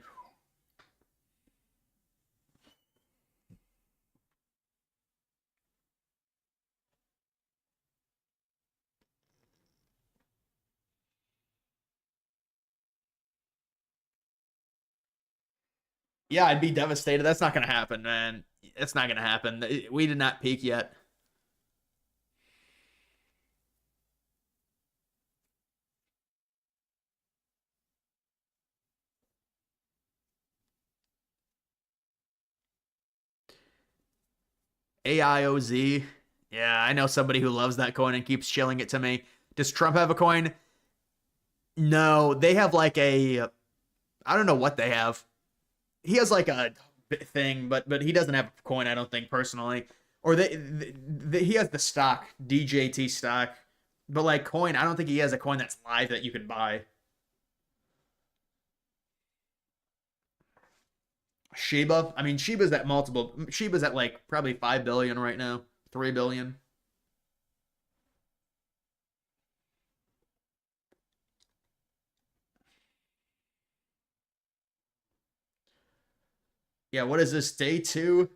Yeah, I'd be devastated. That's not gonna happen, man. It's not gonna happen. We did not peak yet. AIOZ. Yeah, I know somebody who loves that coin and keeps shilling it to me. Does Trump have a coin? No, they have like a, I don't know what they have. He has like a thing, but he doesn't have a coin, I don't think, personally. Or he has the stock, DJT stock. But like coin, I don't think he has a coin that's live that you can buy. Shiba, I mean, Shiba's at multiple. Shiba's at like probably 5 billion right now, 3 billion. Yeah, what is this, day two?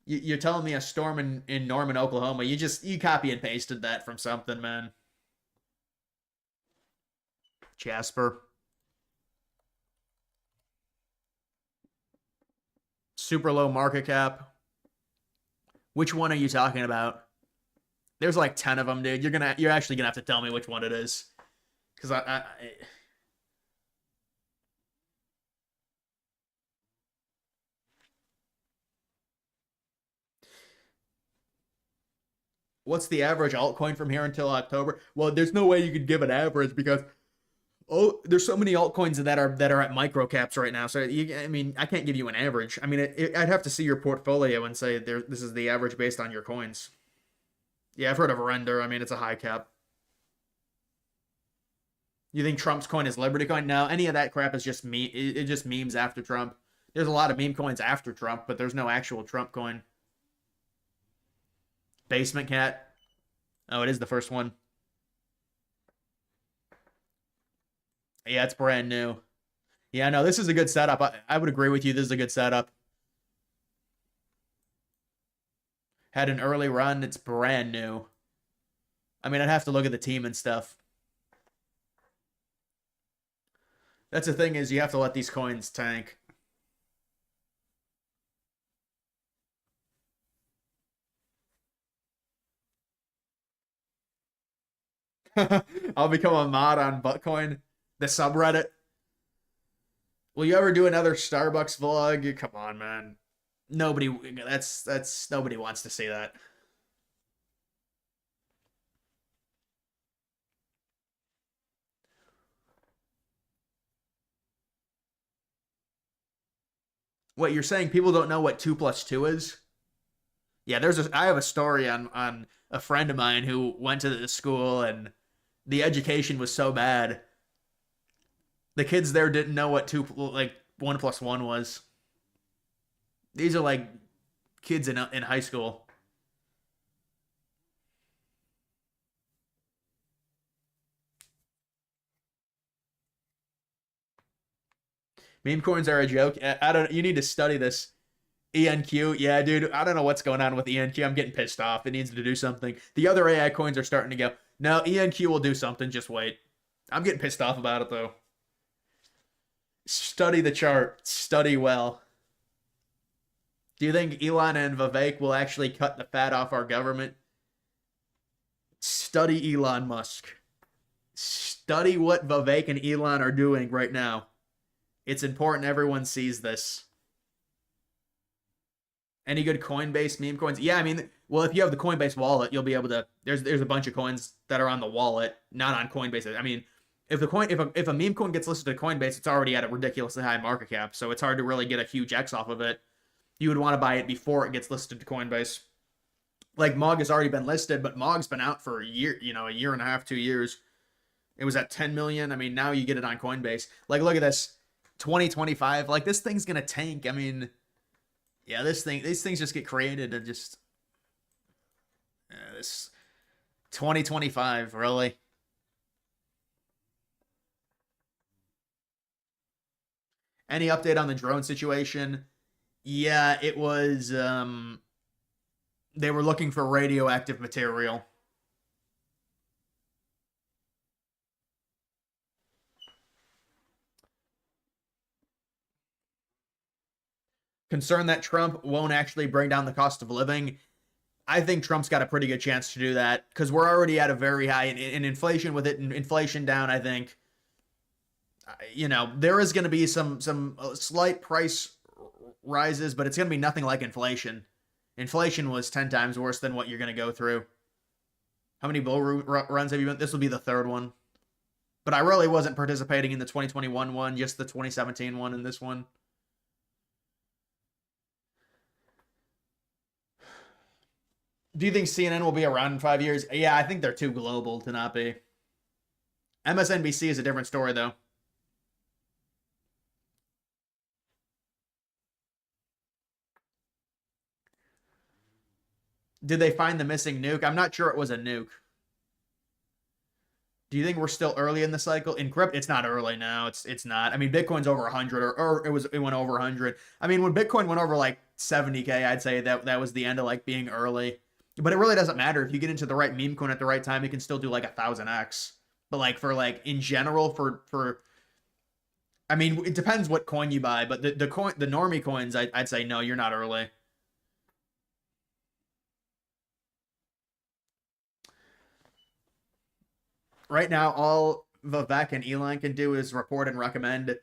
You're telling me a storm in Norman, Oklahoma. You copy and pasted that from something, man. Jasper. Super low market cap. Which one are you talking about? There's like 10 of them, dude. You're actually gonna have to tell me which one it is. Because what's the average altcoin from here until October? Well, there's no way you could give an average because there's so many altcoins that are at micro caps right now. So I mean, I can't give you an average. I mean, I'd have to see your portfolio and say this is the average based on your coins. Yeah, I've heard of Render. I mean, it's a high cap. You think Trump's coin is Liberty coin? No, any of that crap is just it just memes after Trump. There's a lot of meme coins after Trump, but there's no actual Trump coin. Basement Cat. Oh, it is the first one. Yeah, it's brand new. Yeah, no, this is a good setup. I would agree with you. This is a good setup. Had an early run. It's brand new. I mean, I'd have to look at the team and stuff. That's the thing is you have to let these coins tank. I'll become a mod on Buttcoin, the subreddit. Will you ever do another Starbucks vlog? Come on, man. Nobody. That's nobody wants to see that. What you're saying? People don't know what 2 plus 2 is? Yeah, I have a story on a friend of mine who went to the school and the education was so bad. The kids there didn't know what 1 plus 1 was. These are like kids in high school. Meme coins are a joke. I don't. You need to study this. ENQ, yeah, dude. I don't know what's going on with ENQ. I'm getting pissed off. It needs to do something. The other AI coins are starting to go. No, ENQ will do something. Just wait. I'm getting pissed off about it though. Study the chart. Study well. Do you think Elon and Vivek will actually cut the fat off our government? Study Elon Musk. Study what Vivek and Elon are doing right now. It's important everyone sees this. Any good Coinbase meme coins? Yeah, I mean, well, if you have the Coinbase wallet, you'll be able to. There's a bunch of coins that are on the wallet, not on Coinbase. I mean, if a meme coin gets listed to Coinbase, it's already at a ridiculously high market cap, so it's hard to really get a huge X off of it. You would want to buy it before it gets listed to Coinbase. Like Mog has already been listed, but Mog's been out for a year, a year and a half, 2 years. It was at 10 million. I mean, now you get it on Coinbase. Like, look at this, 2025. Like, this thing's gonna tank. I mean, yeah, these things just get created and just this 2025, really. Any update on the drone situation? Yeah, it was they were looking for radioactive material. Concerned that Trump won't actually bring down the cost of living. I think Trump's got a pretty good chance to do that because we're already at a very high in inflation. With it, inflation down, I think there is going to be some slight price rises, but it's going to be nothing like inflation. Inflation was 10 times worse than what you're going to go through. How many bull runs have you been? This will be the third one. But I really wasn't participating in the 2021 one, just the 2017 one and this one. Do you think CNN will be around in 5 years? Yeah, I think they're too global to not be. MSNBC is a different story, though. Did they find the missing nuke? I'm not sure it was a nuke. Do you think we're still early in the cycle? In crypto, it's not early now. It's not. I mean, Bitcoin's over 100, or it went over 100. I mean, when Bitcoin went over like 70K, I'd say that was the end of like being early. But it really doesn't matter if you get into the right meme coin at the right time. It can still do like 1,000x. But like for like in general for I mean, it depends what coin you buy. But the normie coins, I'd say no, you're not early. Right now, all Vivek and Elon can do is report and recommend.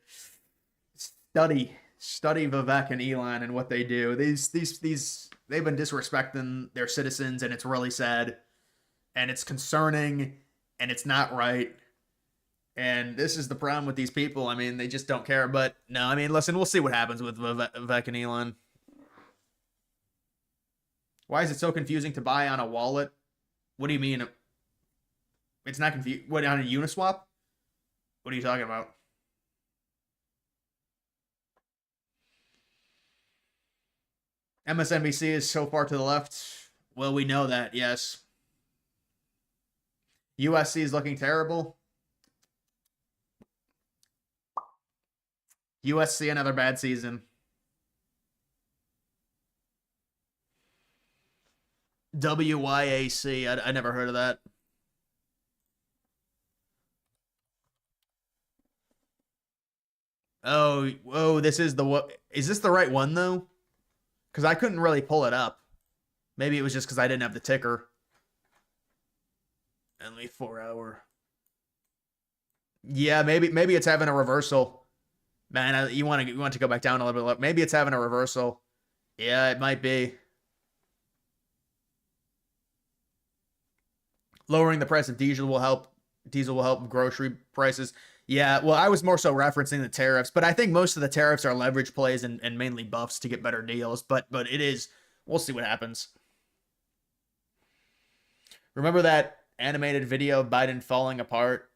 Study Vivek and Elon and what they do. These they've been disrespecting their citizens, and it's really sad, and it's concerning, and it's not right. And this is the problem with these people. I mean, they just don't care. But no, I mean, listen, we'll see what happens with Vivek and Elon. Why is it so confusing to buy on a wallet? What do you mean? It's not confused. What, on a Uniswap? What are you talking about? MSNBC is so far to the left. Well, we know that, yes. USC is looking terrible. USC, another bad season. WYAC, I never heard of that. Oh, this is the what? Is this the right one though? Because I couldn't really pull it up. Maybe it was just because I didn't have the ticker. Only 4 hour. Yeah, maybe it's having a reversal. Man, you want to go back down a little bit. Maybe it's having a reversal. Yeah, it might be. Lowering the price of diesel will help. Diesel will help grocery prices. Yeah, well, I was more so referencing the tariffs, but I think most of the tariffs are leverage plays and mainly buffs to get better deals. But it is. We'll see what happens. Remember that animated video of Biden falling apart?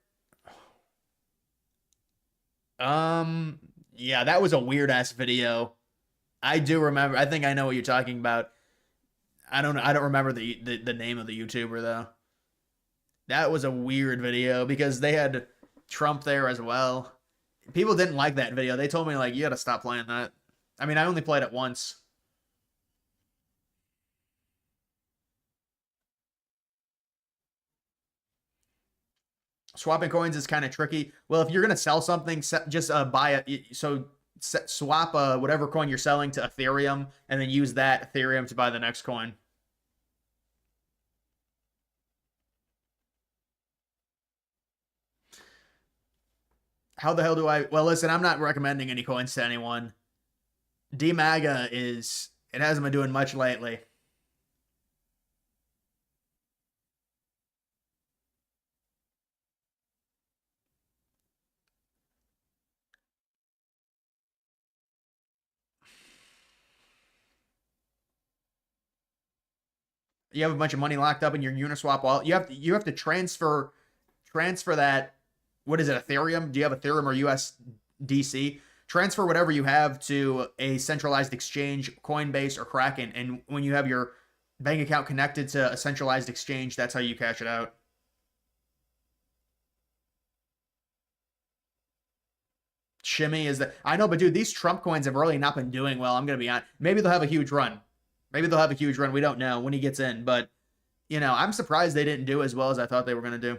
Um, yeah, that was a weird ass video. I do remember. I think I know what you're talking about. I don't know. I don't remember the name of the YouTuber though. That was a weird video because they had Trump there as well. People didn't like that video. They told me like you got to stop playing that. I mean, I only played it once. Swapping coins is kind of tricky. Well, if you're gonna sell something, just buy it. So swap whatever coin you're selling to Ethereum, and then use that Ethereum to buy the next coin. How the hell do I? Well, listen, I'm not recommending any coins to anyone. DMAGA is it hasn't been doing much lately. You have a bunch of money locked up in your Uniswap wallet. You have to transfer that. What is it? Ethereum? Do you have Ethereum or USDC? Transfer whatever you have to a centralized exchange, Coinbase or Kraken, and when you have your bank account connected to a centralized exchange, that's how you cash it out. Shimmy is that I know, but dude, these Trump coins have really not been doing well. I'm gonna be honest. Maybe they'll have a huge run. Maybe they'll have a huge run. We don't know when he gets in, but I'm surprised they didn't do as well as I thought they were gonna do.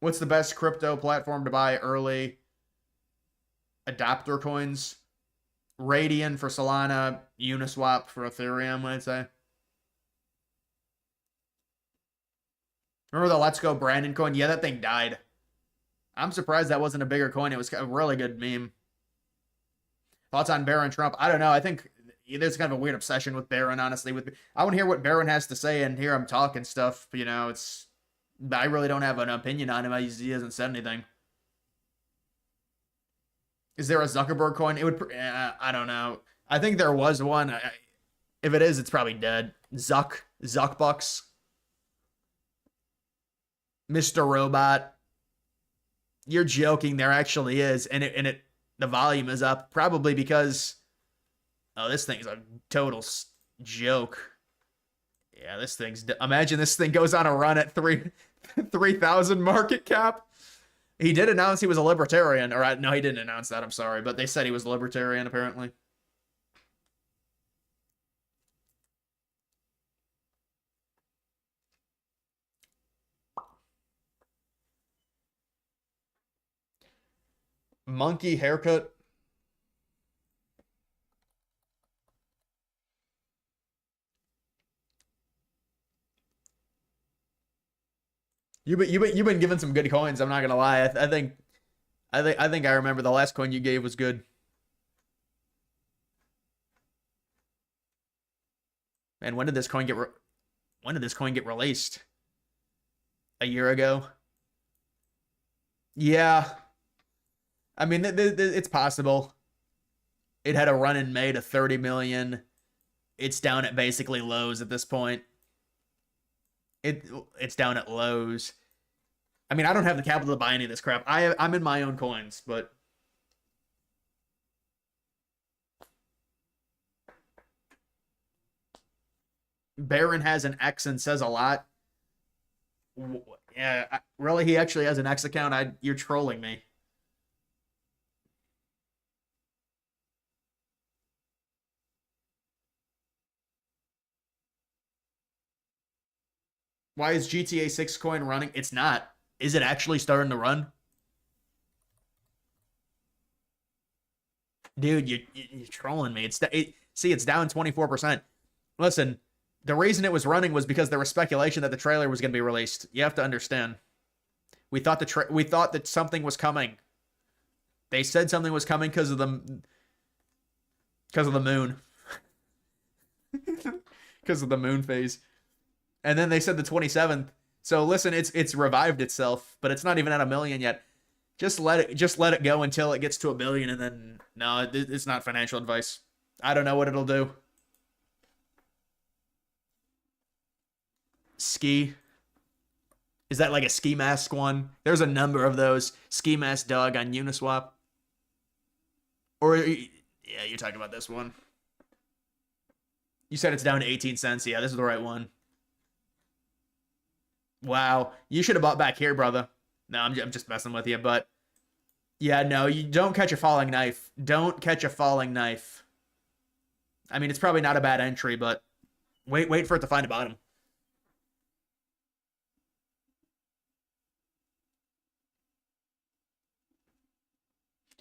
What's the best crypto platform to buy early adapter coins? Radian for Solana, Uniswap for Ethereum, I'd say. Remember the Let's Go Brandon coin? Yeah, that thing died. I'm surprised that wasn't a bigger coin. It was a really good meme. Thoughts on Barron Trump? I don't know. I think there's kind of a weird obsession with Barron, honestly. I want to hear what Barron has to say and hear him talk and stuff. It's. I really don't have an opinion on him. He hasn't said anything. Is there a Zuckerberg coin? It would. I don't know. I think there was one. If it is, it's probably dead. Zuckbucks, Mr. Robot. You're joking. There actually is, and the volume is up probably because this thing's a total joke. Yeah, this thing's. Imagine this thing goes on a run at 3,000 market cap. He did announce he was a libertarian, or no, he didn't announce that. I'm sorry, but they said he was a libertarian apparently. Monkey haircut. You've been given some good coins. I'm not gonna lie. I think I remember the last coin you gave was good. And when did this coin get released? A year ago. Yeah, I mean it's possible. It had a run in May to 30 million. It's down at basically lows at this point. It it's down at lows. I mean, I don't have the capital to buy any of this crap. I'm in my own coins, but Baron has an X and says a lot. Yeah, really, he actually has an X account. You're trolling me. Why is GTA 6 coin running? It's not. Is it actually starting to run? Dude, you're trolling me. See, it's down 24%. Listen, the reason it was running was because there was speculation that the trailer was going to be released. You have to understand. We thought that something was coming. They said something was coming because of the moon, because of the moon phase, and then they said the 27th. So listen, it's revived itself, but it's not even at a million yet. Just let it go until it gets to a billion, and then no, it's not financial advice. I don't know what it'll do. Ski. Is that like a ski mask one? There's a number of those ski mask dog on Uniswap. Or yeah, you're talking about this one. You said it's down to 18 cents. Yeah, this is the right one. Wow, you should have bought back here, brother. No, I'm just messing with you, but yeah, no, you don't catch a falling knife. Don't catch a falling knife. I mean, it's probably not a bad entry, but wait for it to find a bottom.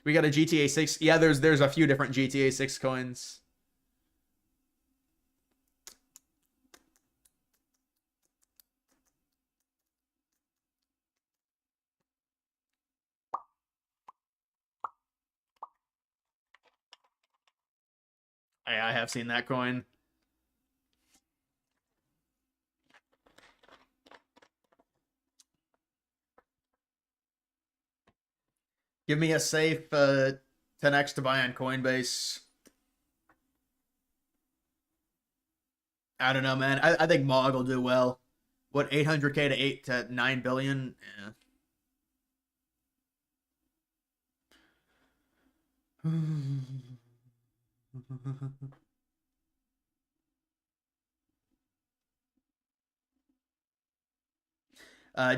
We got a GTA 6. Yeah, there's a few different GTA 6 coins. I have seen that coin. Give me a safe 10x to buy on Coinbase. I don't know, man. I think Mog will do well. What, 800K to 8 to 9 billion? Yeah.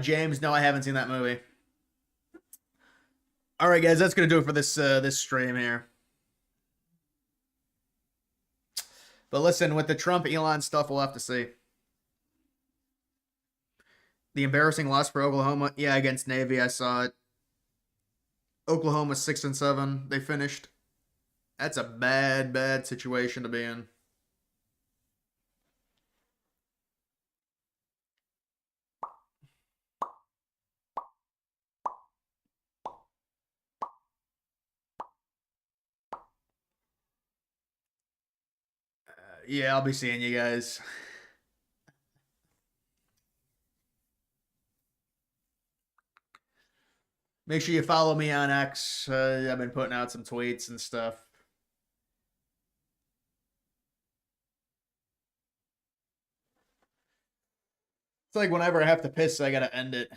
James, no, I haven't seen that movie. All right, guys, that's gonna do it for this stream here. But listen, with the Trump Elon stuff, we'll have to see. The embarrassing loss for Oklahoma, yeah, against Navy, I saw it. Oklahoma 6-7, they finished. That's a bad situation to be in. Yeah, I'll be seeing you guys. Make sure you follow me on X. I've been putting out some tweets and stuff. It's like whenever I have to piss, I gotta end it.